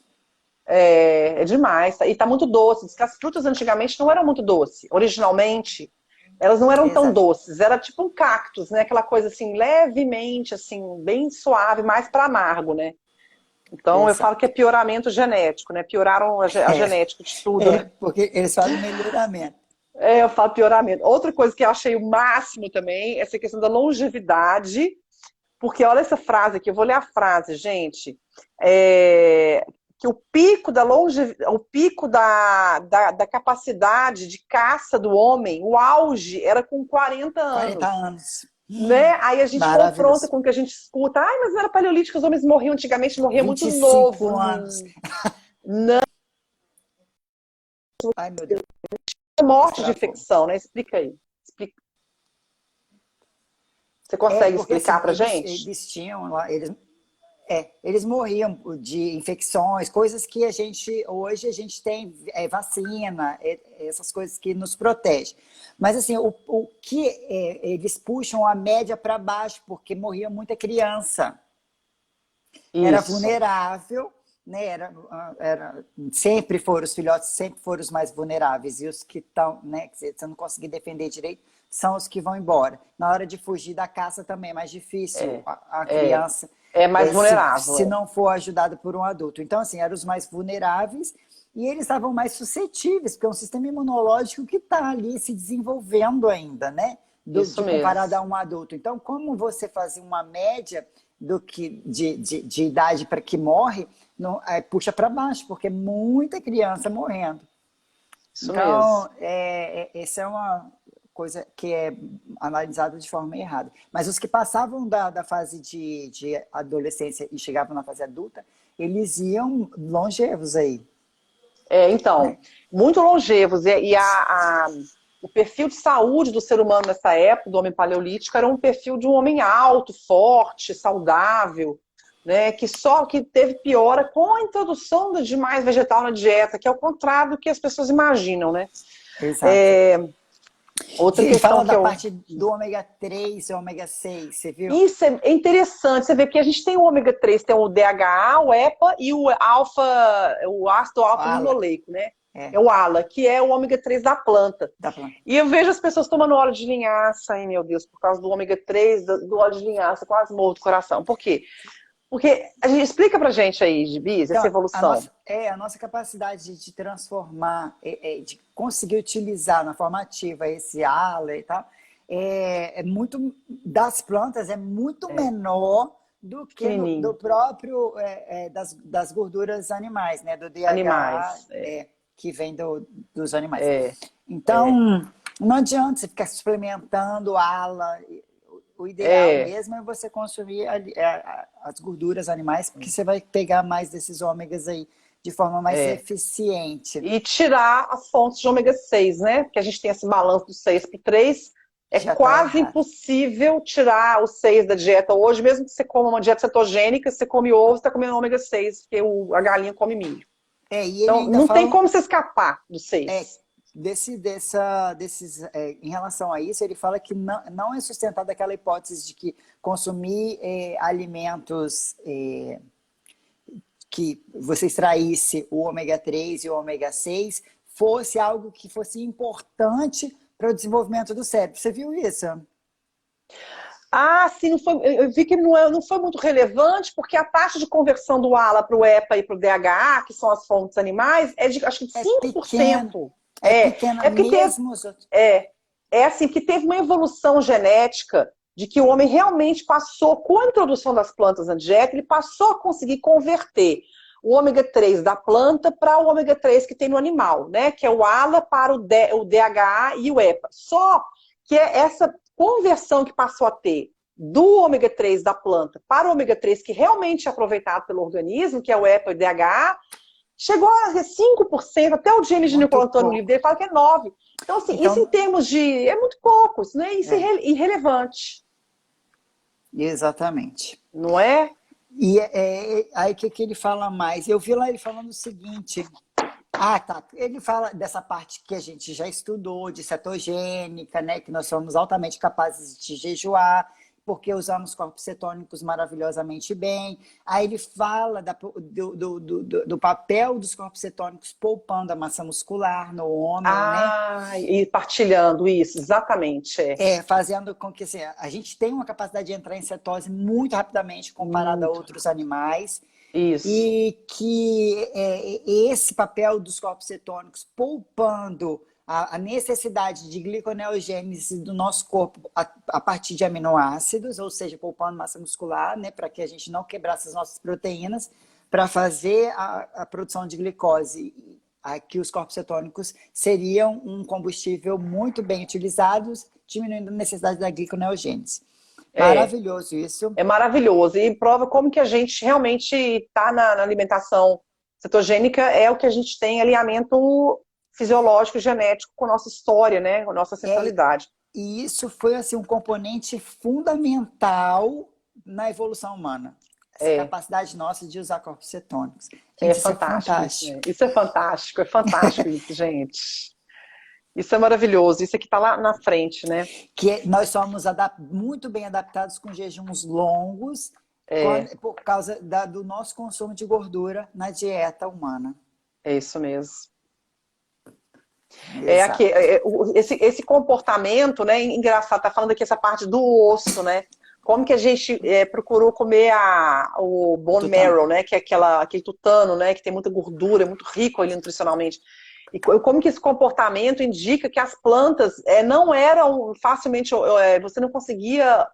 É demais. E tá muito doce. Diz que as frutas antigamente não eram muito doces. Originalmente, elas não eram tão Exato. doces. Era tipo um cactus, né? Aquela coisa assim, levemente, assim, bem suave, mais para amargo, né? Então eu falo que é Exato. pioramento genético, né? Pioraram a genética de tudo, né? Porque eles fazem melhoramento. Eu falo pioramento. Outra coisa que eu achei o máximo também, essa questão da longevidade, porque olha essa frase aqui, eu vou ler a frase, gente. Que o pico o pico da capacidade de caça do homem, o auge era com 40 40 anos. anos. Né? Aí a gente confronta Maravilhoso. com o que a gente escuta. Mas não era paleolítico, os homens morriam antigamente, morriam muito 25 novo. anos. Não Ai, meu Deus. é morte de Travou. infecção, né? Explica aí. Você consegue Porque explicar assim, pra eles, gente? eles tinham lá, eles morriam de infecções, coisas que hoje a gente tem vacina, essas coisas que nos protegem. Mas assim, o que eles puxam a média para baixo, porque morria muita criança. Era Isso. vulnerável, né? Sempre foram os filhotes, sempre foram os mais vulneráveis. E os que estão, né? Que você não conseguir defender direito, são os que vão embora. Na hora de fugir da caça também é mais difícil É, a é, criança, é mais vulnerável. se não for ajudada por um adulto. Então, assim, eram os mais vulneráveis e eles estavam mais suscetíveis, porque é um sistema imunológico que está ali se desenvolvendo ainda, né? Isso De comparado mesmo. a um adulto. Então, como você fazia uma média de idade para que morre, não, puxa para baixo, porque é muita criança morrendo. Isso mesmo. Então, essa é uma coisa que é analisada de forma errada. Mas os que passavam da fase de adolescência e chegavam na fase adulta, eles iam longevos aí, Então, né? muito longevos. O perfil de saúde do ser humano nessa época, do homem paleolítico, era um perfil de um homem alto, forte, saudável, né? Que teve piora com a introdução de mais vegetal na dieta, que é o contrário do que as pessoas imaginam, né? Exato. É, outra Ele questão fala que da eu parte do ômega 3 e ômega 6, você viu? Isso é interessante, você vê que a gente tem o ômega 3, tem o DHA, o EPA e o ácido Fala. alfa-linoleico, né? É, É o ALA, que é o ômega 3 da planta. da planta. E eu vejo as pessoas tomando óleo de linhaça, ai meu Deus, por causa do ômega 3, do óleo de linhaça, quase morro do coração. Por quê? Porque a gente explica pra gente aí, Gibis, essa Então, evolução. a nossa capacidade de transformar, de conseguir utilizar na forma ativa esse ALA e tal, muito, das plantas, é muito É, menor do que do pequenininho. próprio, das gorduras animais, né? Do DHA, Animais. É, que vem dos animais. é, é. Então, não adianta você ficar suplementando ALA. O ideal é. mesmo é você consumir as gorduras animais, porque você vai pegar mais desses ômegas aí de forma mais É. eficiente. E tirar as fontes de ômega 6, né? Porque a gente tem esse balanço do 6 para 3. É Já está quase errado. impossível tirar o 6 da dieta hoje, mesmo que você coma uma dieta cetogênica, você come ovo, você está comendo ômega 6, porque a galinha come milho. E ele Então, ainda não tem fala como você escapar do é, 6. em relação a isso, ele fala que não é sustentada aquela hipótese de que consumir alimentos que você extraísse o ômega 3 e o ômega 6 fosse algo que fosse importante para o desenvolvimento do cérebro. Você viu isso? Ah, sim, não foi, eu vi que não foi muito relevante, porque a taxa de conversão do ALA para o EPA e para o DHA, que são as fontes animais, é de acho que de É pequeno, 5%. é É, pequena é porque teve, mesmo os outros. é, é assim, que teve uma evolução genética de que o homem realmente passou, com a introdução das plantas na dieta, ele passou a conseguir converter o ômega 3 da planta para o ômega 3 que tem no animal, né? Que é o ALA para o DHA e o EPA. Só que é essa conversão que passou a ter do ômega 3 da planta para o ômega 3 que realmente é aproveitado pelo organismo, que é o EPA e o DHA, chegou a ser 5%, até o James Muito Nicolanton no livro pouco. dele fala que é 9%. Então, assim, isso em Então, termos de. É muito pouco, isso, né? Isso é é, irrelevante, exatamente. não é? E aí o que ele fala mais? Eu vi lá ele falando o seguinte. Ah, tá. Ele fala dessa parte que a gente já estudou, de cetogênica, né? Que nós somos altamente capazes de jejuar, porque usamos corpos cetônicos maravilhosamente bem. Aí ele fala do papel dos corpos cetônicos poupando a massa muscular no homem, né? Ah, e partilhando isso, exatamente. Fazendo com que assim, a gente tenha uma capacidade de entrar em cetose muito rapidamente comparado a Muito. outros animais. Isso. E que esse papel dos corpos cetônicos poupando a necessidade de gliconeogênese do nosso corpo a partir de aminoácidos, ou seja, poupando massa muscular, né, para que a gente não quebrasse as nossas proteínas, para fazer a produção de glicose. Aqui os corpos cetônicos seriam um combustível muito bem utilizado, diminuindo a necessidade da gliconeogênese. É. Maravilhoso isso. É maravilhoso. E prova como que a gente realmente está na alimentação cetogênica, é o que a gente tem alinhamento fisiológico, genético com a nossa história, né? Com a nossa É, ancestralidade. E isso foi assim, um componente fundamental na evolução humana. Essa É, capacidade nossa de usar corpos cetônicos. é Gente, isso é fantástico isso, né? fantástico. Isso é fantástico isso, gente. Isso é maravilhoso. Isso aqui está lá na frente, né? Nós somos muito bem adaptados com jejuns longos É, por causa do nosso consumo de gordura na dieta humana. é isso mesmo. Exato. Esse comportamento, né? Engraçado, tá falando aqui essa parte do osso, né? Como que a gente procurou comer o bone Tutano. marrow, né? Que é aquele tutano, né? Que tem muita gordura, é muito rico ali nutricionalmente. E como que esse comportamento indica que as plantas não eram facilmente, você não conseguia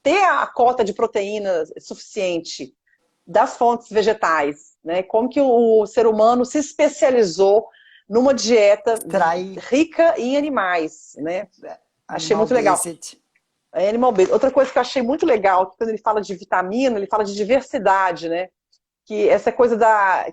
ter a cota de proteína suficiente das fontes vegetais, né? Como que o ser humano se especializou numa dieta Extrair rica em animais, né? Achei animal muito legal. based. Animal based. Outra coisa que eu achei muito legal, que quando ele fala de vitamina, ele fala de diversidade, né? Que essa coisa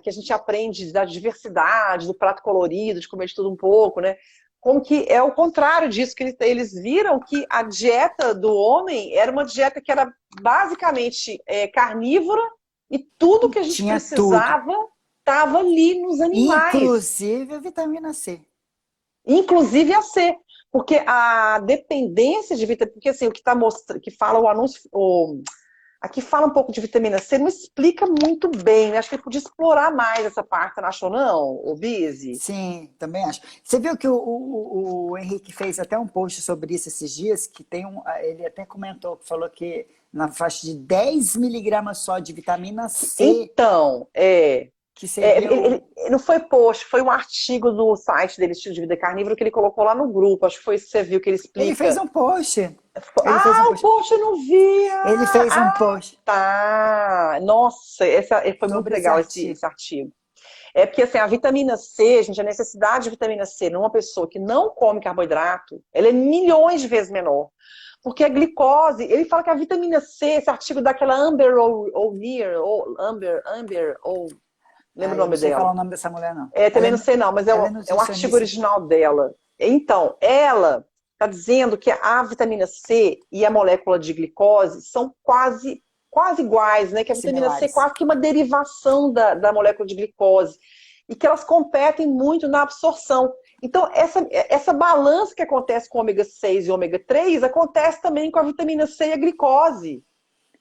que a gente aprende da diversidade, do prato colorido, de comer de tudo um pouco, né? Como que é o contrário disso, que eles viram que a dieta do homem era uma dieta que era basicamente carnívora e tudo que a gente Tinha tudo. precisava estava ali nos animais, Inclusive a vitamina C. inclusive a C, porque a dependência de vitamina, porque assim, o que está mostrando, que fala o anúncio, aqui fala um pouco de vitamina C, não explica muito bem, né? Acho que ele podia explorar mais essa parte, não achou não, o Bizzy? Sim, também acho. Você viu que o Henrique fez até um post sobre isso esses dias, que tem ele até comentou, falou que na faixa de 10 miligramas só de vitamina C, Então, que seria o... ele não foi post, foi um artigo do site dele, Estilo de Vida Carnívoro, que ele colocou lá no grupo, acho que foi isso que você viu que ele Ele fez explica. um post. Ele fez um Ah, o post. post eu não vi! Ele fez um post Tá! Nossa, foi muito sobre esse legal esse artigo. artigo. É porque assim, a vitamina C, gente, a necessidade de vitamina C numa pessoa que não come carboidrato, ela é milhões de vezes menor. Porque a glicose, ele fala que a vitamina C, esse artigo daquela Amber O'Near, ou Amber, ou lembra o Ah, eu não nome sei falar dela? o nome dessa mulher, não. Também não sei não, mas Ela é é um artigo nutricionista. original dela. Então, ela está dizendo que a vitamina C e a molécula de glicose são quase iguais, né? Que a vitamina C é Similares. quase que uma derivação da molécula de glicose. E que elas competem muito na absorção. Então, essa balança que acontece com o ômega 6 e ômega 3 acontece também com a vitamina C e a glicose.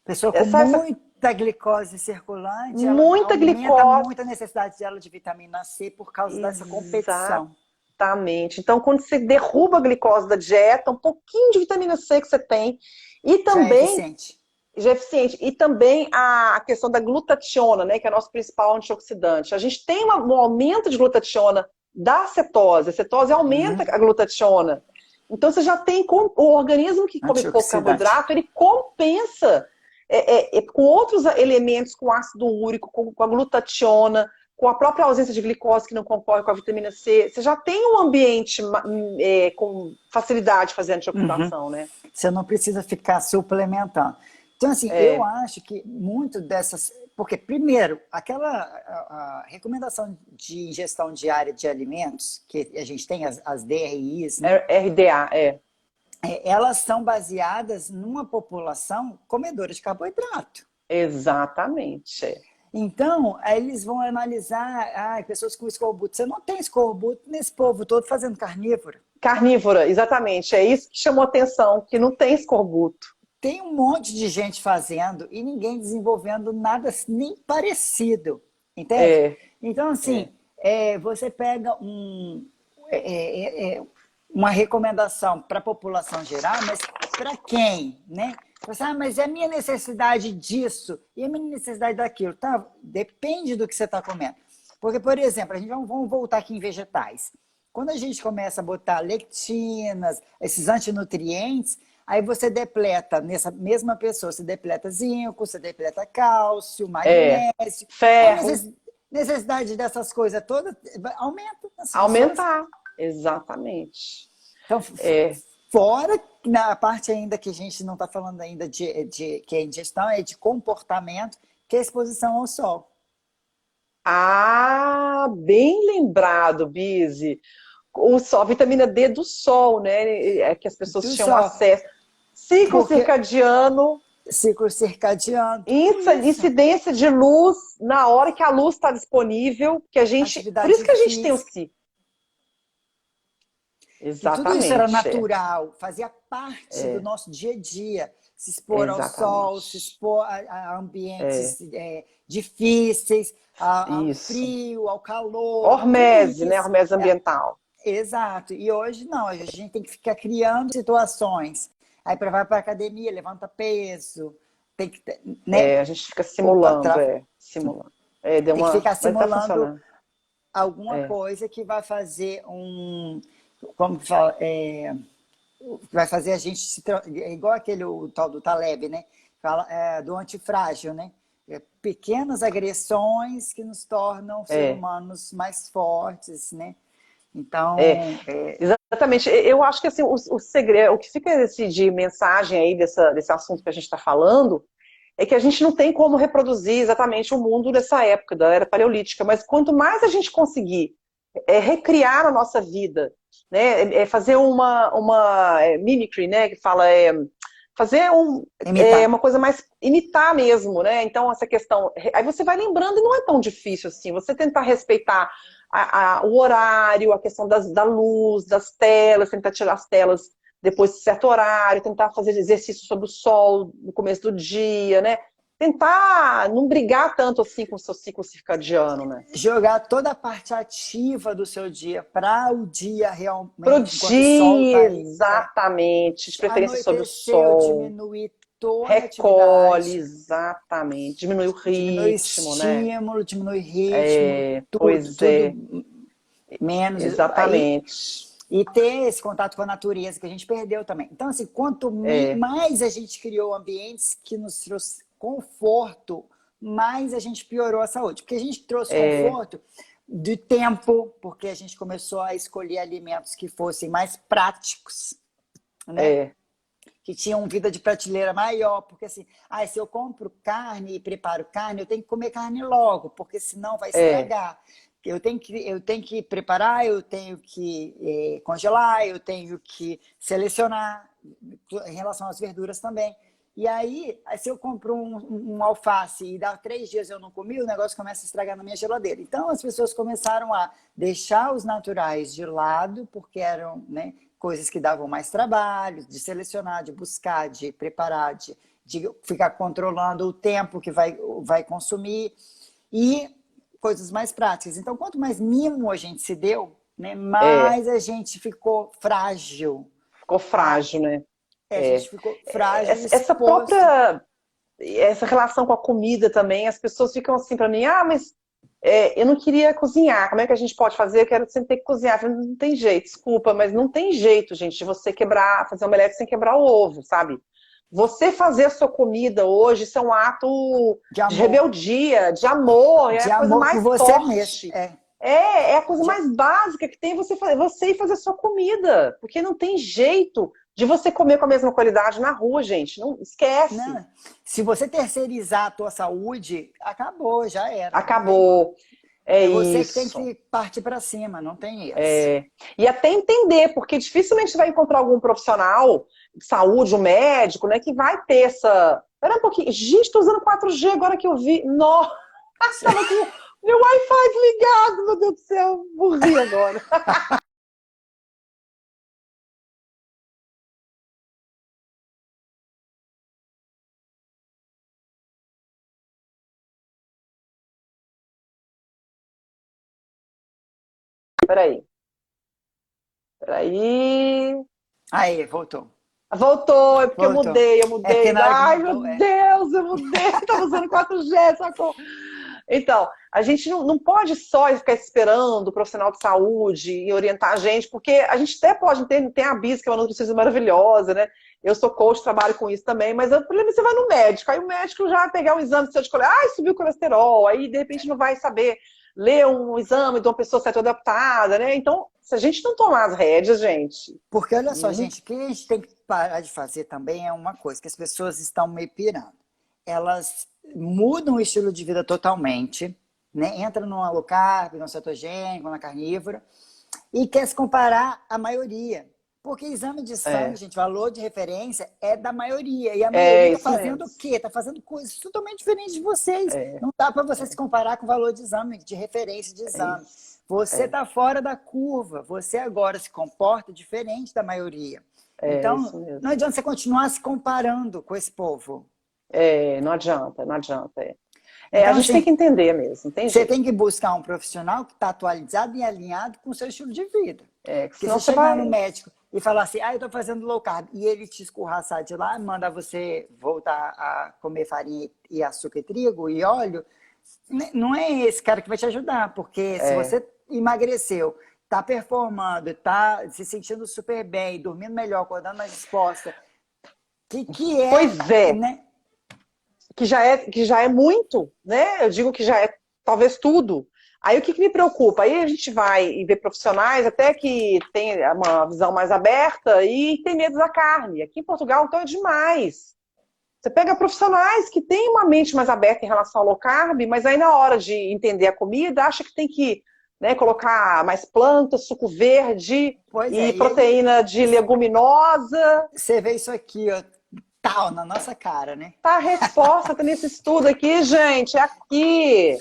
Pessoa com Essa muita glicose circulante, ela muita aumenta glicose. muito a necessidade dela de vitamina C por causa dessa competição. Exatamente. Então, quando você derruba a glicose da dieta, um pouquinho de vitamina C que você tem, e Já é também, eficiente. já é eficiente, e também a questão da glutationa, né, que é o nosso principal antioxidante. A gente tem um aumento de glutationa da cetose. A cetose aumenta a glutationa. Então, você já tem o organismo que come pouco Antioxidante. carboidrato, ele compensa com outros elementos, com ácido úrico, com a glutationa, com a própria ausência de glicose que não concorre com a vitamina C, você já tem um ambiente com facilidade de fazer antioxidação, né? Você não precisa ficar suplementando. Então, assim, eu acho que muito dessas... Porque, primeiro, a recomendação de ingestão diária de alimentos, que a gente tem, as DRIs, né? RDA, Elas são baseadas numa população comedora de carboidrato. Exatamente. Então, aí eles vão analisar pessoas com escorbuto. Você não tem escorbuto nesse povo todo fazendo carnívoro. Carnívora, exatamente. É isso que chamou atenção, que não tem escorbuto. Tem um monte de gente fazendo e ninguém desenvolvendo nada nem parecido. Entende? Então, assim, você pega uma recomendação para a população geral, mas para quem, né? Você, mas é a minha necessidade disso e a minha necessidade daquilo. Tá? Depende do que você está comendo. Porque, por exemplo, vamos voltar aqui em vegetais. Quando a gente começa a botar lectinas, esses antinutrientes, aí você depleta, nessa mesma pessoa, você depleta zinco, você depleta cálcio, magnésio. Ferro. A necessidade dessas coisas todas aumenta. Aumentar, exatamente. Então, fora na parte ainda que a gente não está falando ainda que é ingestão, é de comportamento, que é a exposição ao sol. Ah, bem lembrado, Bizi. O sol, a vitamina D do sol, né? É que as pessoas tinham acesso. Ciclo circadiano. Ciclo circadiano. Incidência de luz na hora que a luz está disponível, que a gente. Por isso que a gente tem o ciclo. Exatamente. E tudo isso era natural, fazia parte do nosso dia a dia. Se expor ao sol, se expor a ambientes difíceis, ao frio, ao calor. Hormese, né? Hormese ambiental. Exato. E hoje não, hoje a gente tem que ficar criando situações. Aí vai para academia, levanta peso, tem que, né? A gente fica simulando, simulando. Tem que ficar Mas tá simulando funcionando. alguma É, coisa que vai fazer como que fala, vai fazer a gente igual aquele o tal do Taleb, né? Fala do antifrágil, né? Pequenas agressões que nos tornam seres é, humanos mais fortes, né? é. Então, Exatamente. Eu acho que assim, o segredo, o que fica de mensagem aí desse assunto que a gente está falando é que a gente não tem como reproduzir exatamente o mundo dessa época, da era paleolítica, mas quanto mais a gente conseguir recriar a nossa vida, né, fazer uma mimicry, né, que fala fazer imitar. uma coisa mais imitar mesmo, né? Então essa questão, aí você vai lembrando e não é tão difícil assim. Você tentar respeitar o horário, a questão da luz, das telas, tentar tirar as telas depois de certo horário, tentar fazer exercício sob o sol no começo do dia, né? Tentar não brigar tanto assim com o seu ciclo circadiano, né? Jogar toda a parte ativa do seu dia para o dia Pro realmente, enquanto o sol está dia, aí. exatamente, de preferência sob o Anoiteceu, sol. diminuir toda a Recolhe, atividade, exatamente. Diminui o diminui ritmo, né? estímulo, diminui ritmo, tudo, Pois é, tudo menos. Aí, exatamente. e ter esse contato com a natureza que a gente perdeu também. Então, assim, quanto É, mais a gente criou ambientes que nos trouxe conforto, mais a gente piorou a saúde. Porque a gente trouxe é, conforto de tempo, porque a gente começou a escolher alimentos que fossem mais práticos, né? é, Que tinham vida de prateleira maior, porque assim, se eu compro carne e preparo carne, eu tenho que comer carne logo, porque senão vai é, estragar. Eu tenho que preparar, eu tenho que congelar, eu tenho que selecionar em relação às verduras também. E aí, se eu compro um alface e dá 3 dias eu não comi, o negócio começa a estragar na minha geladeira. Então, as pessoas começaram a deixar os naturais de lado, porque eram, né, coisas que davam mais trabalho, de selecionar, de buscar, de preparar, de ficar controlando o tempo que vai consumir e coisas mais práticas. Então, quanto mais mimo a gente se deu, né, é. mais a gente ficou frágil. Ficou frágil, né? A gente ficou frágil e Essa exposto. própria, essa relação com a comida também, as pessoas ficam assim para mim, mas eu não queria cozinhar, como é que a gente pode fazer? Eu quero sempre ter que cozinhar. Eu falei, não tem jeito, desculpa, mas não tem jeito, gente, de você fazer um omelete sem quebrar o ovo, sabe? Você fazer a sua comida hoje, isso é um ato De de amor. rebeldia, de amor, é De a coisa amor por mais você mesmo. forte. É a coisa De- mais básica que tem você ir fazer a sua comida. Porque não tem jeito de você comer com a mesma qualidade na rua, gente. Não esquece. Não, se você terceirizar a tua saúde, acabou, já era. Não tem. Acabou. É É você que tem isso. que partir para cima, não tem essa. E até entender, porque dificilmente você vai encontrar algum profissional de saúde, um médico, né, que vai ter essa. Espera um pouquinho. Gente, tô usando 4G agora que eu vi. Nossa, tava com meu Wi-Fi desligado, meu Deus do céu. Morri agora. Peraí. Peraí. Aí, voltou. Voltou, é porque eu Voltou. mudei, eu É porque mudei. na hora que Ai, meu mudou, Deus, eu mudei. Tava usando 4G, sacou? Então, a gente não pode só ficar esperando o profissional de saúde e orientar a gente, porque a gente até pode ter a BIS, que é uma nutricionista maravilhosa, né? Eu sou coach, trabalho com isso também, mas o problema é que você vai no médico, aí o médico já vai pegar um exame seu de colesterol, subiu o colesterol, aí de repente não vai saber ler um exame de uma pessoa certo adaptada, né? Então, se a gente não tomar as rédeas, gente, porque olha só, gente, o que a gente tem que parar de fazer também é uma coisa, que as pessoas estão meio pirando. Elas mudam o estilo de vida totalmente, né? Entram numa low carb, no cetogênico, na carnívora, e quer se comparar à maioria. Porque exame de sangue, é, gente, valor de referência é da maioria. E a maioria é está isso fazendo mesmo. o quê? Está fazendo coisas totalmente diferentes de vocês. É, Não dá para você se comparar com o valor de exame, de referência de é exame. isso. Você É, está fora da curva. Você agora se comporta diferente da maioria. é isso Então, não mesmo. adianta você continuar se comparando com esse povo. Não adianta, não adianta. A Então, gente tem assim, que entender mesmo, tem você jeito. tem que buscar um profissional que está atualizado e alinhado com o seu estilo de vida. Porque Senão você você chegar no vai... médico e falar assim, eu estou fazendo low carb, e ele te escorraçar de lá, manda você voltar a comer farinha e açúcar e trigo e óleo, não é esse cara que vai te ajudar, porque se É. você emagreceu, está performando, está se sentindo super bem, dormindo melhor, acordando mais disposta, que é, Pois é, né? que já é muito, né? Eu digo que já é talvez tudo. Aí o que me preocupa? Aí a gente vai e vê profissionais até que tem uma visão mais aberta e tem medo da carne. Aqui em Portugal, então, é demais. Você pega profissionais que têm uma mente mais aberta em relação ao low carb, mas aí na hora de entender a comida, acha que tem que, né, colocar mais plantas, suco verde Pois e é, e aí proteína de leguminosa. você vê isso aqui, ó, tal, na nossa cara, né? Tá a resposta, tá nesse estudo aqui, gente, é aqui.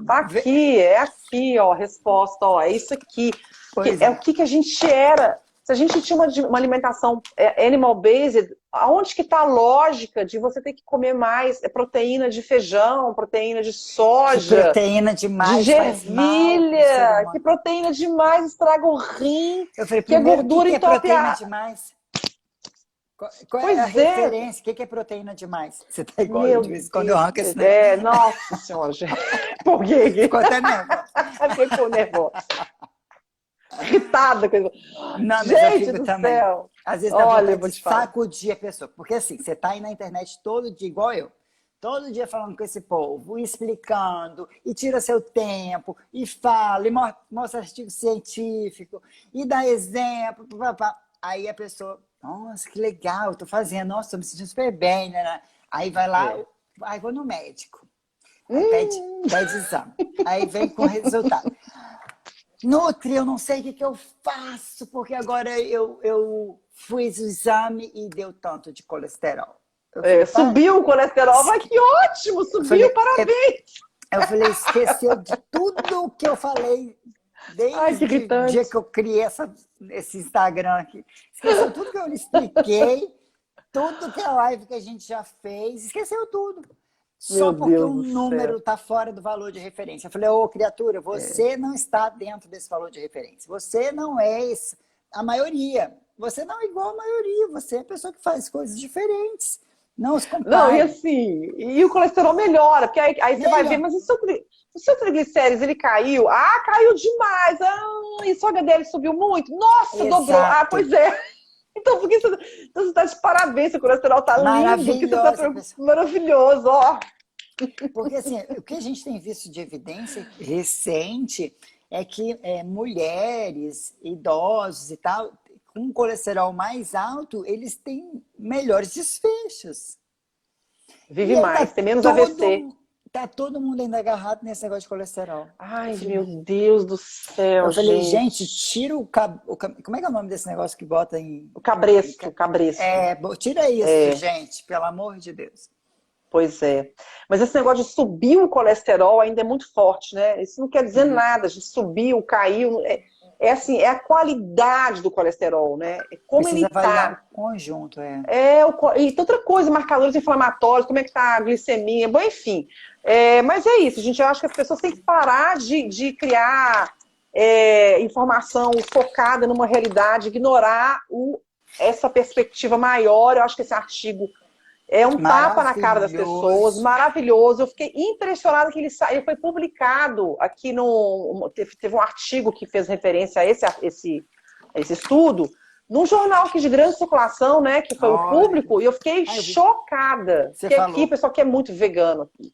Tá aqui, é aqui, ó, a resposta, ó, é isso aqui. Pois É o é. que a gente era. Se a gente tinha uma alimentação animal-based, aonde que está a lógica de você ter que comer mais proteína de feijão, proteína de Que soja, proteína de demais faz mal para o ser gervilha, que humano. proteína demais estraga o rim, Eu falei, que a primeiro, o que gordura que é entope proteína a... demais? Qual é a Pois é, referência? O que é proteína demais? Você tá igual eu, de meu vez em quando eu Deus, arranco esse negócio. nossa senhora, gente. Por quê? Ficou até nervosa. Ficou nervosa. Irritada. Não, mas eu Gente fico do também. céu. Às vezes dá Olha, eu vontade vou de te falar. sacudir a pessoa. Porque assim, você tá aí na internet todo dia, igual eu. Todo dia falando com esse povo, e explicando, e tira seu tempo, e fala, e mostra artigo científico, e dá exemplo, papapá. Aí a pessoa, nossa, que legal, tô fazendo, nossa, tô me sentindo super bem, né? Aí vai lá, É. aí vou no médico. Aí Hum, pede exame. Aí vem com o resultado. Nutri, eu não sei o que eu faço, porque agora eu fiz o exame e deu tanto de colesterol. Eu falei, subiu o colesterol, mas que ótimo, eu subiu, falei, parabéns. esqueceu de tudo o que eu falei Ai, que desde o dia irritante. que eu criei esse Instagram aqui. Esqueceu tudo que eu lhe expliquei, tudo que a live que a gente já fez, esqueceu tudo. Só Meu porque o Deus do céu. número está fora do valor de referência. Eu falei, ô criatura, você não está dentro desse valor de referência. Você não é a maioria. Você não é igual a maioria. Você é a pessoa que faz coisas diferentes. Não se Não, e compare. assim, e o colesterol melhora, porque aí você vai ver, Melhor. mas o seu triglicérides, ele caiu? Ah, caiu demais. E o seu HDL subiu muito? Nossa, dobrou. Ah, Exato. pois é. Então, então você está de parabéns, seu colesterol tá lindo, que você está Maravilhosa pessoa. maravilhoso, ó. Porque assim, o que a gente tem visto de evidência recente é que mulheres, idosos e tal, com colesterol mais alto, eles têm melhores desfechos. Vive E aí mais, tem menos AVC. tá todo mundo ainda agarrado nesse negócio de colesterol. Ai, meu Deus do céu, Eu falei, gente, gente. tira como é que é o nome desse negócio que bota O cabresto, cabresto. tira isso, gente, pelo amor de Deus. Pois é. Mas esse negócio de subir o colesterol ainda é muito forte, né? Isso não quer dizer Uhum. nada de subiu, caiu. É assim, é a qualidade do colesterol, né? É como Precisa ele avaliar tá. o conjunto, E outra coisa, marcadores inflamatórios, como é que tá a glicemia, bom, enfim. Mas é isso, gente. Eu acho que as pessoas têm que parar de criar informação focada numa realidade, ignorar essa perspectiva maior. Eu acho que esse artigo é um tapa na cara das pessoas, Maravilhoso. maravilhoso. Eu fiquei impressionada que ele foi publicado aqui no. Teve um artigo que fez referência a esse estudo, num jornal aqui de grande circulação, né? Que foi o Olha, público, e eu fiquei eu vi. chocada. Você Porque aqui o falou. pessoal quer muito vegano aqui.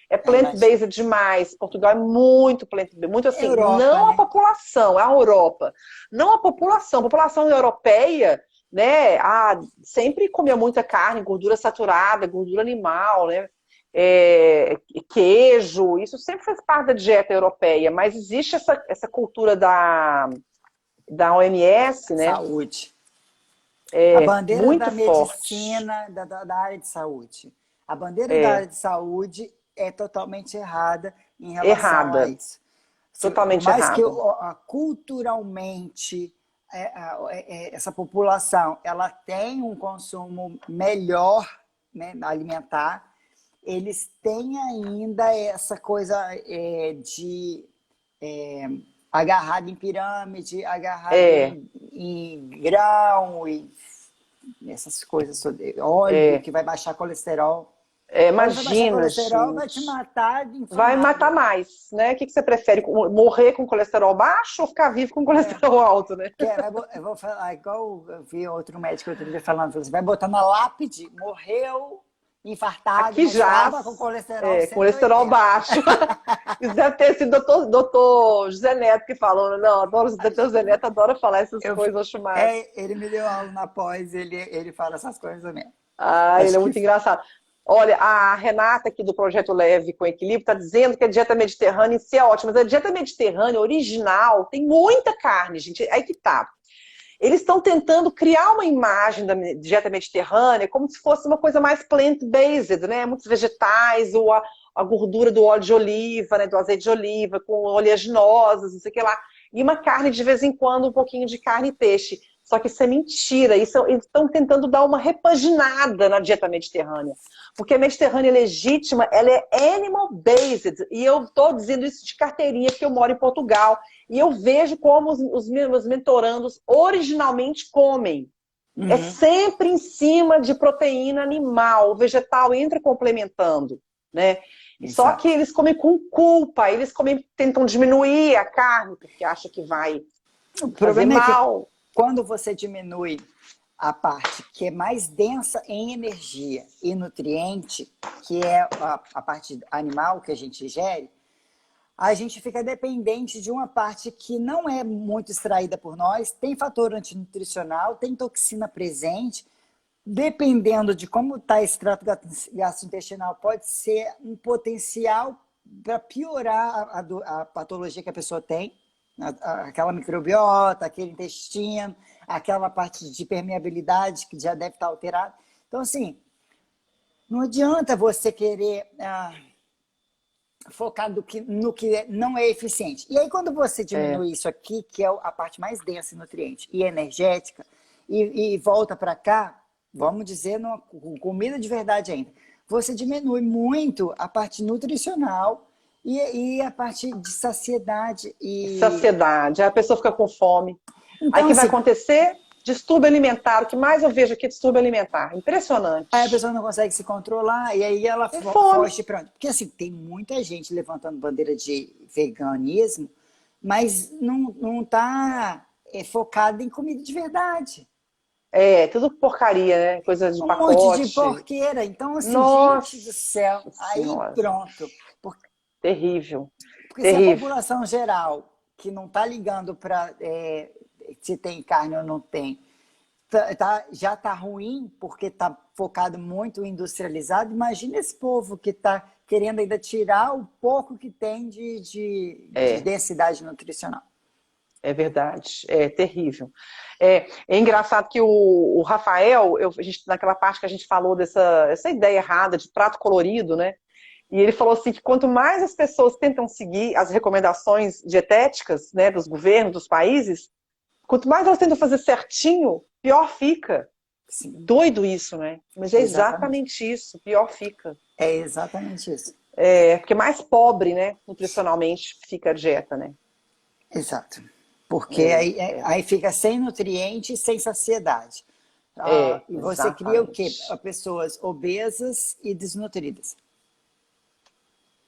É Imagina. plant-based demais. Portugal é muito plant-based, muito assim. Europa, Não a né? população, a Europa. Não a população. A população europeia, né? Sempre comeu muita carne, gordura saturada, gordura animal, né? Queijo, isso sempre faz parte da dieta europeia, mas existe essa cultura da OMS, né? Saúde. A bandeira da Muito forte. medicina, da área de saúde. A bandeira da área É, de saúde é totalmente errada em relação a errada. isso. Por Totalmente mais que errada. culturalmente essa população ela tem um consumo melhor, né, alimentar, eles têm ainda essa coisa de agarrado em pirâmide, agarrado É, em grão e essas coisas, óleo que vai baixar colesterol. Óleo vai baixar imagina, colesterol, vai te gente. matar de Vai matar inflamado. mais, né? O que você prefere? Morrer com colesterol baixo ou ficar vivo com colesterol alto, né? Eu vou falar, igual eu vi outro médico outro dia falando, você vai botar na lápide, morreu infartado, Aqui mas já, estava com colesterol colesterol 180. baixo. Isso deve ter sido doutor José Neto que falou, né? Não, adoro, o doutor José Neto adora falar essas Eu, coisas, eu acho massa. ele me deu aula na pós, ele fala essas coisas também. Ah, ele Acho é que muito engraçado. Olha, a Renata aqui do Projeto Leve com Equilíbrio está dizendo que a dieta mediterrânea em si é ótima, mas a dieta mediterrânea original tem muita carne, gente. Aí que tá. Eles estão tentando criar uma imagem da dieta mediterrânea como se fosse uma coisa mais plant-based, né? Muitos vegetais, ou a gordura do óleo de oliva, né? Do azeite de oliva, com oleaginosas, não sei o que lá. E uma carne de vez em quando, um pouquinho de carne e peixe. Só que isso é mentira. Eles estão tentando dar uma repaginada na dieta mediterrânea. Porque a mediterrânea legítima, ela é animal-based. E eu estou dizendo isso de carteirinha, porque eu moro em Portugal. E eu vejo como os meus mentorandos originalmente comem. É uhum, sempre em cima de proteína animal. O vegetal entra complementando, né? Só que exato. eles comem com culpa, eles comem, tentam diminuir a carne, porque acham que vai O fazer problema é que mal. quando você diminui a parte que é mais densa em energia e nutriente, que é a parte animal que a gente ingere, a gente fica dependente de uma parte que não é muito extraída por nós, tem fator antinutricional, tem toxina presente. Dependendo de como está esse trato gastrointestinal, pode ser um potencial para piorar a patologia que a pessoa tem, aquela microbiota, aquele intestino, aquela parte de permeabilidade que já deve estar alterada. Então, assim, não adianta você querer focar no que não é eficiente. E aí, quando você É, diminui isso aqui, que é a parte mais densa em nutrientes e energética, e volta para cá, vamos dizer, com comida de verdade ainda, você diminui muito a parte nutricional e a parte de saciedade. saciedade. Aí a pessoa fica com fome. Aí o Então, que vai assim, acontecer? Distúrbio alimentar. O que mais eu vejo aqui é distúrbio alimentar. aí a Impressionante. pessoa não consegue se controlar e aí ela É fome. foge para onde? Porque assim, tem muita gente levantando bandeira de veganismo, mas não está focada em comida de verdade. Tudo porcaria, né? Coisa de Um monte de pacote. porqueira. Então, assim, gente do céu, Nossa aí Senhora. pronto. Terrível. Porque se a Terrível. população geral, que não está ligando para se tem carne ou não tem, já está ruim porque está focado muito em industrializado. Imagina esse povo que está querendo ainda tirar o pouco que tem de É, densidade nutricional. é verdade. É terrível. É engraçado que o Rafael, naquela parte que a gente falou essa ideia errada de prato colorido, né? E ele falou assim que quanto mais as pessoas tentam seguir as recomendações dietéticas, né, dos governos, dos países, quanto mais elas tentam fazer certinho, pior fica. Sim, Doido isso, né? Mas é exatamente. exatamente isso, pior fica. É exatamente isso. Porque mais pobre, né, nutricionalmente fica a dieta, né? Exato. Porque É, é, aí fica sem nutriente e sem saciedade. E você cria o quê? exatamente. Pessoas obesas e desnutridas.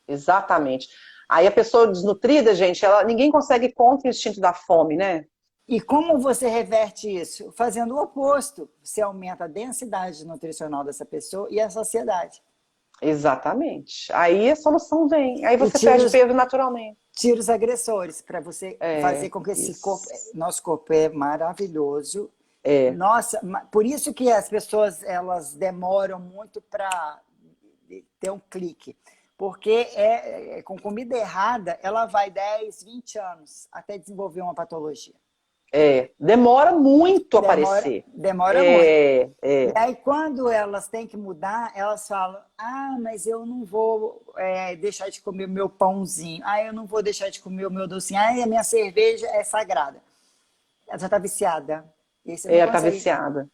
Exatamente. Aí a pessoa desnutrida, gente, ninguém consegue ir contra o instinto da fome, né? E como você reverte isso? Fazendo o oposto. Você aumenta a densidade nutricional dessa pessoa e a saciedade. Exatamente. Aí a solução vem. Aí E você perde peso naturalmente. tira os agressores para você fazer com que esse corpo. Isso. Nosso corpo é maravilhoso. É, Nossa, por isso que as pessoas elas demoram muito para ter um clique. Porque com comida errada, ela vai 10, 20 anos até desenvolver uma patologia. demora muito a aparecer. Demora muito. É, E é, aí, quando elas têm que mudar, elas falam: ah, mas eu não vou deixar de comer o meu pãozinho. Ah, eu não vou deixar de comer o meu docinho. Ah, a minha cerveja é sagrada. Ela já está viciada. E aí você não tá consegue. viciada.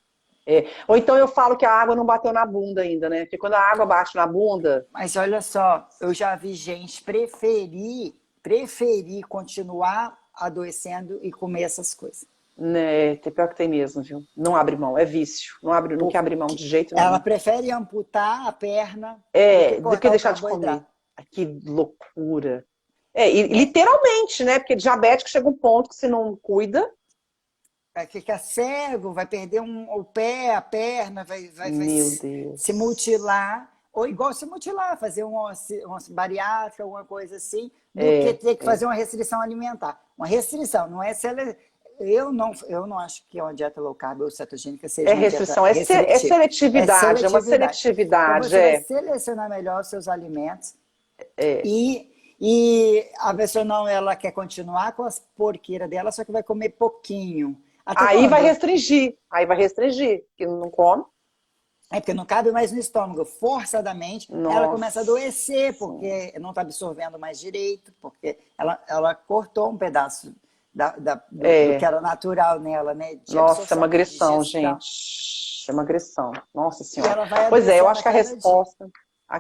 Ou então eu falo que a água não bateu na bunda ainda, né? Porque quando a água bate na bunda, Mas olha só, eu já vi gente preferir continuar adoecendo e comer essas coisas. né? Tem pior que tem mesmo, viu? Não abre mão, é vício. Não abre, não quer abrir mão Porque de jeito ela nenhum. prefere amputar a perna do que Do que cortar o deixar de comer. carboidrato. Que loucura. E literalmente, né? Porque diabético chega um ponto que se não cuida, Vai ficar cego, vai perder o pé, a perna, vai meu se Deus. mutilar, ou igual se mutilar, fazer uma bariátrica, alguma coisa assim, do que É, ter que é. fazer uma restrição alimentar. Uma restrição, não é eu não acho que uma dieta low carb ou cetogênica É seja uma dieta restrição, é restritiva. É seletividade, é uma seletividade. Então seletividade, você vai é. selecionar melhor os seus alimentos É. e a pessoa não, ela quer continuar com as porqueiras dela, só que vai comer pouquinho. Até quando? Aí vai restringir, que não come. É porque não cabe mais no estômago. Forçadamente, ela começa a Nossa, adoecer, porque não está absorvendo mais direito, porque ela cortou um pedaço do que é. era natural nela, né? De Nossa, é uma absorção, de agressão, digestão. gente. É uma agressão. Nossa E Senhora. ela vai Pois é, eu adoecendo acho a que a cada dia. resposta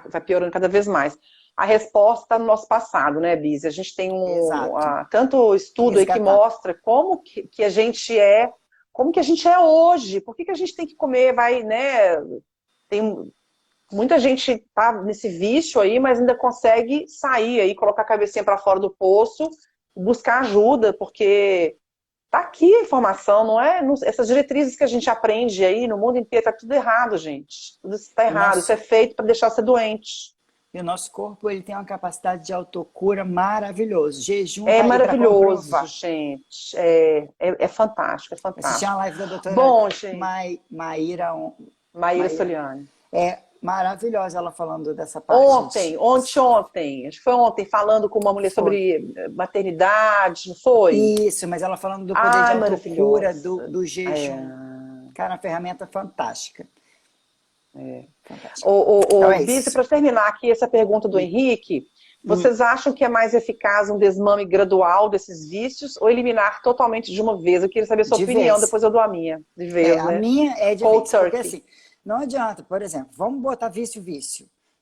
vai piorando cada vez mais. A resposta está no nosso passado, né, Bise? A gente tem Exato. tanto estudo aí que Resgatar. mostra como que a gente é, como que a gente é hoje. Por que a gente tem que comer, vai, né? Tem muita gente tá nesse vício aí, mas ainda consegue sair aí, colocar a cabecinha para fora do poço, buscar ajuda, porque tá aqui a informação, não é? Essas diretrizes que a gente aprende aí no mundo inteiro, tá tudo errado, gente. Tudo isso tá E o errado. Isso é nosso, feito para deixar você doente. e o nosso corpo ele tem uma capacidade de autocura maravilhoso. Jejum É está aí para maravilhoso, comprovar. gente. É fantástico, é Assisti uma fantástico. live da doutora Bom, gente, Maíra, Maíra Maíra. Soliani. É maravilhosa ela falando dessa parte de. Ontem, acho que foi ontem, falando com uma mulher Foi. sobre maternidade, não foi? Isso, mas ela falando do poder de Ai, autocura maravilhosa. do É, jejum. Cara, uma ferramenta fantástica. é. Fantástica. Então é Bise, isso. para terminar aqui essa pergunta do Henrique, Hum, vocês acham que é mais eficaz um desmame gradual desses vícios ou eliminar totalmente de uma vez? Eu queria saber a sua de opinião, vez. depois eu dou a minha, de vez, A né? minha é de Cold vez. Porque turkey. assim, não adianta, por exemplo, vamos botar vício.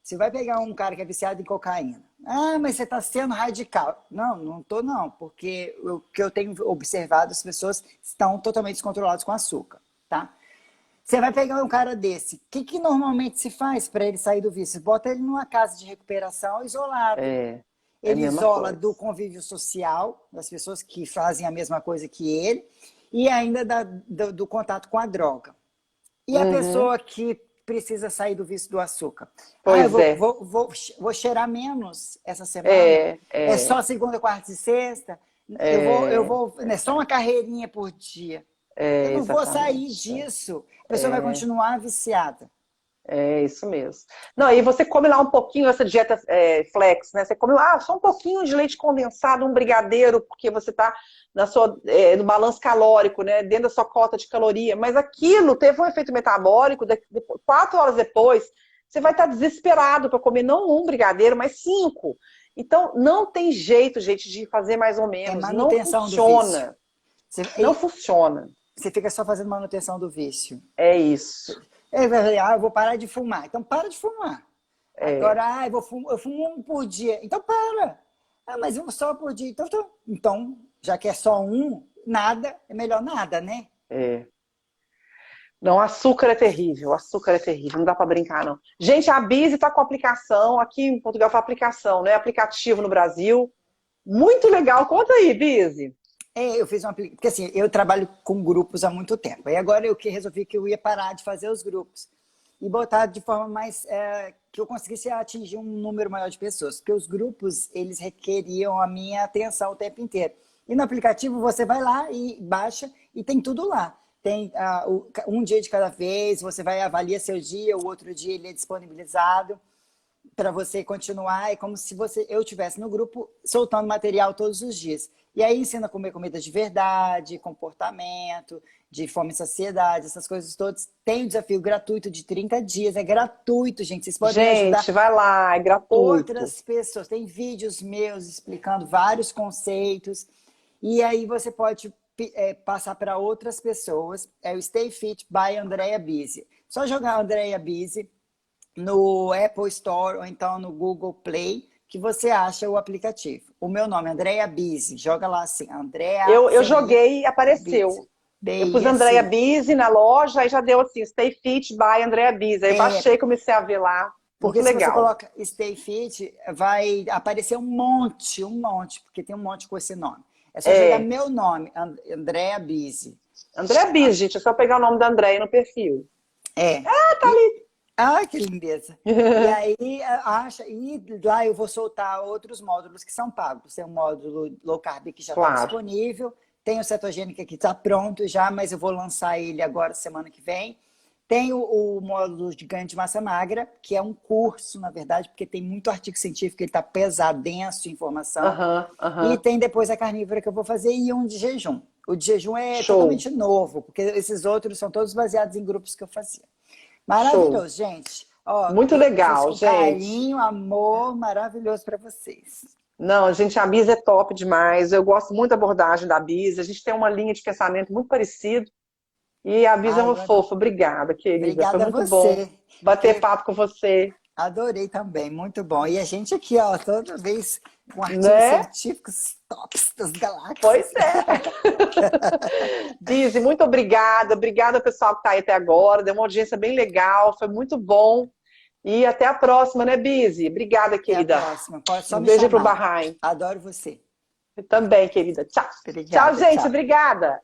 Você vai pegar um cara que é viciado em cocaína. Ah, mas você está sendo radical. Não, não estou não, porque o que eu tenho observado, as pessoas estão totalmente descontroladas com açúcar, tá? Você vai pegar um cara desse, o que normalmente se faz para ele sair do vício? Bota ele numa casa de recuperação isolado. É a Ele mesma isola coisa. do convívio social, das pessoas que fazem a mesma coisa que ele, e ainda do contato com a droga. E a Uhum, pessoa que precisa sair do vício do açúcar? Ah, eu pois é. vou cheirar menos essa semana? É, É é, só segunda, quarta e sexta? é, É só uma carreirinha por dia. Eu não vou sair exatamente. disso. A pessoa vai continuar viciada. É isso mesmo. Não, e você come lá um pouquinho, essa dieta flex, né? Você come lá só um pouquinho de leite condensado, um brigadeiro, porque você está no balanço calórico, né? Dentro da sua cota de caloria. Mas aquilo teve um efeito metabólico, 4 horas depois, você vai estar desesperado para comer não um brigadeiro, mas 5. Então, não tem jeito, gente, de fazer mais ou É menos. Não manutenção do vício. funciona. Você, Não funciona. você fica só fazendo manutenção do vício. É isso. Eu vou parar de fumar. Então para de fumar. É, Agora, eu fumo um por dia. Então para. Ah, mas um só por dia. Então, já que é só um, nada, é melhor nada, né? é. Não, açúcar é terrível, açúcar é terrível, não dá para brincar, não. Gente, a Bizi está com aplicação, aqui em Portugal foi aplicação, né? Aplicativo no Brasil. Muito legal. Conta aí, Bizi. Eu fiz uma porque assim, eu trabalho com grupos há muito tempo. E agora eu que resolvi que eu ia parar de fazer os grupos e botar de forma mais que eu conseguisse atingir um número maior de pessoas, porque os grupos eles requeriam a minha atenção o tempo inteiro. E no aplicativo você vai lá e baixa e tem tudo lá. Tem um dia de cada vez, você vai avaliar seu dia, o outro dia ele é disponibilizado para você continuar. É como se eu estivesse no grupo soltando material todos os dias. E aí ensina a comer comida de verdade, comportamento, de fome e saciedade, essas coisas todas. Tem um desafio gratuito de 30 dias. É gratuito, gente. Vocês podem Gente, ajudar vai lá, é gratuito. outras pessoas. Tem vídeos meus explicando vários conceitos. E aí você pode passar para outras pessoas. É o Stay Fit by Andrea Bizzi. Só jogar Andrea Bizzi no Apple Store ou então no Google Play, que você acha o aplicativo. O meu nome é Andrea Bizzi. Joga lá assim, Andrea Eu joguei e apareceu. Bizzi. Eu pus Andrea Bizzi na loja, aí já deu assim, Stay Fit by Andrea Bizzi. Aí baixei, comecei a ver lá. Porque Muito se legal. você coloca Stay Fit, vai aparecer um monte, porque tem um monte com esse nome. É só jogar meu nome, Andrea Bizzi. Andrea Bizzi, gente, é só pegar o nome da Andrea no perfil. Ah, tá ali. Ah, que lindeza. E aí, lá eu vou soltar outros módulos que são pagos. Tem um módulo low carb que já está disponível, tem o cetogênica que está pronto já, mas eu vou lançar ele agora, semana que vem. Tem o módulo de ganho de massa magra, que é um curso, na verdade, porque tem muito artigo científico, ele está pesado, denso de informação. E tem depois a carnívora que eu vou fazer e um de jejum. O de jejum é totalmente novo, porque esses outros são todos baseados em grupos que eu fazia. Maravilhoso, gente. Ó, muito legal, gente. Carinho, amor, maravilhoso para vocês. Não, gente, a Bizzi é top demais. Eu gosto muito da abordagem da Bizzi. A gente tem uma linha de pensamento muito parecida. E a Bizzi é uma fofa. Obrigada, querida. Obrigada. Foi muito bom bater papo com você. Adorei também, muito bom. E a gente aqui, ó, toda vez com artigos científicos tops das galáxias. Pois é. Bizzi, muito obrigada. Obrigada ao pessoal que está aí até agora. Deu uma audiência bem legal, foi muito bom. E até a próxima, né, Bizzi? Obrigada, querida. Até a próxima. Pode só um beijo pro Bahrein. Adoro você. Eu também, querida. Tchau. Obrigada, tchau, gente. Obrigada.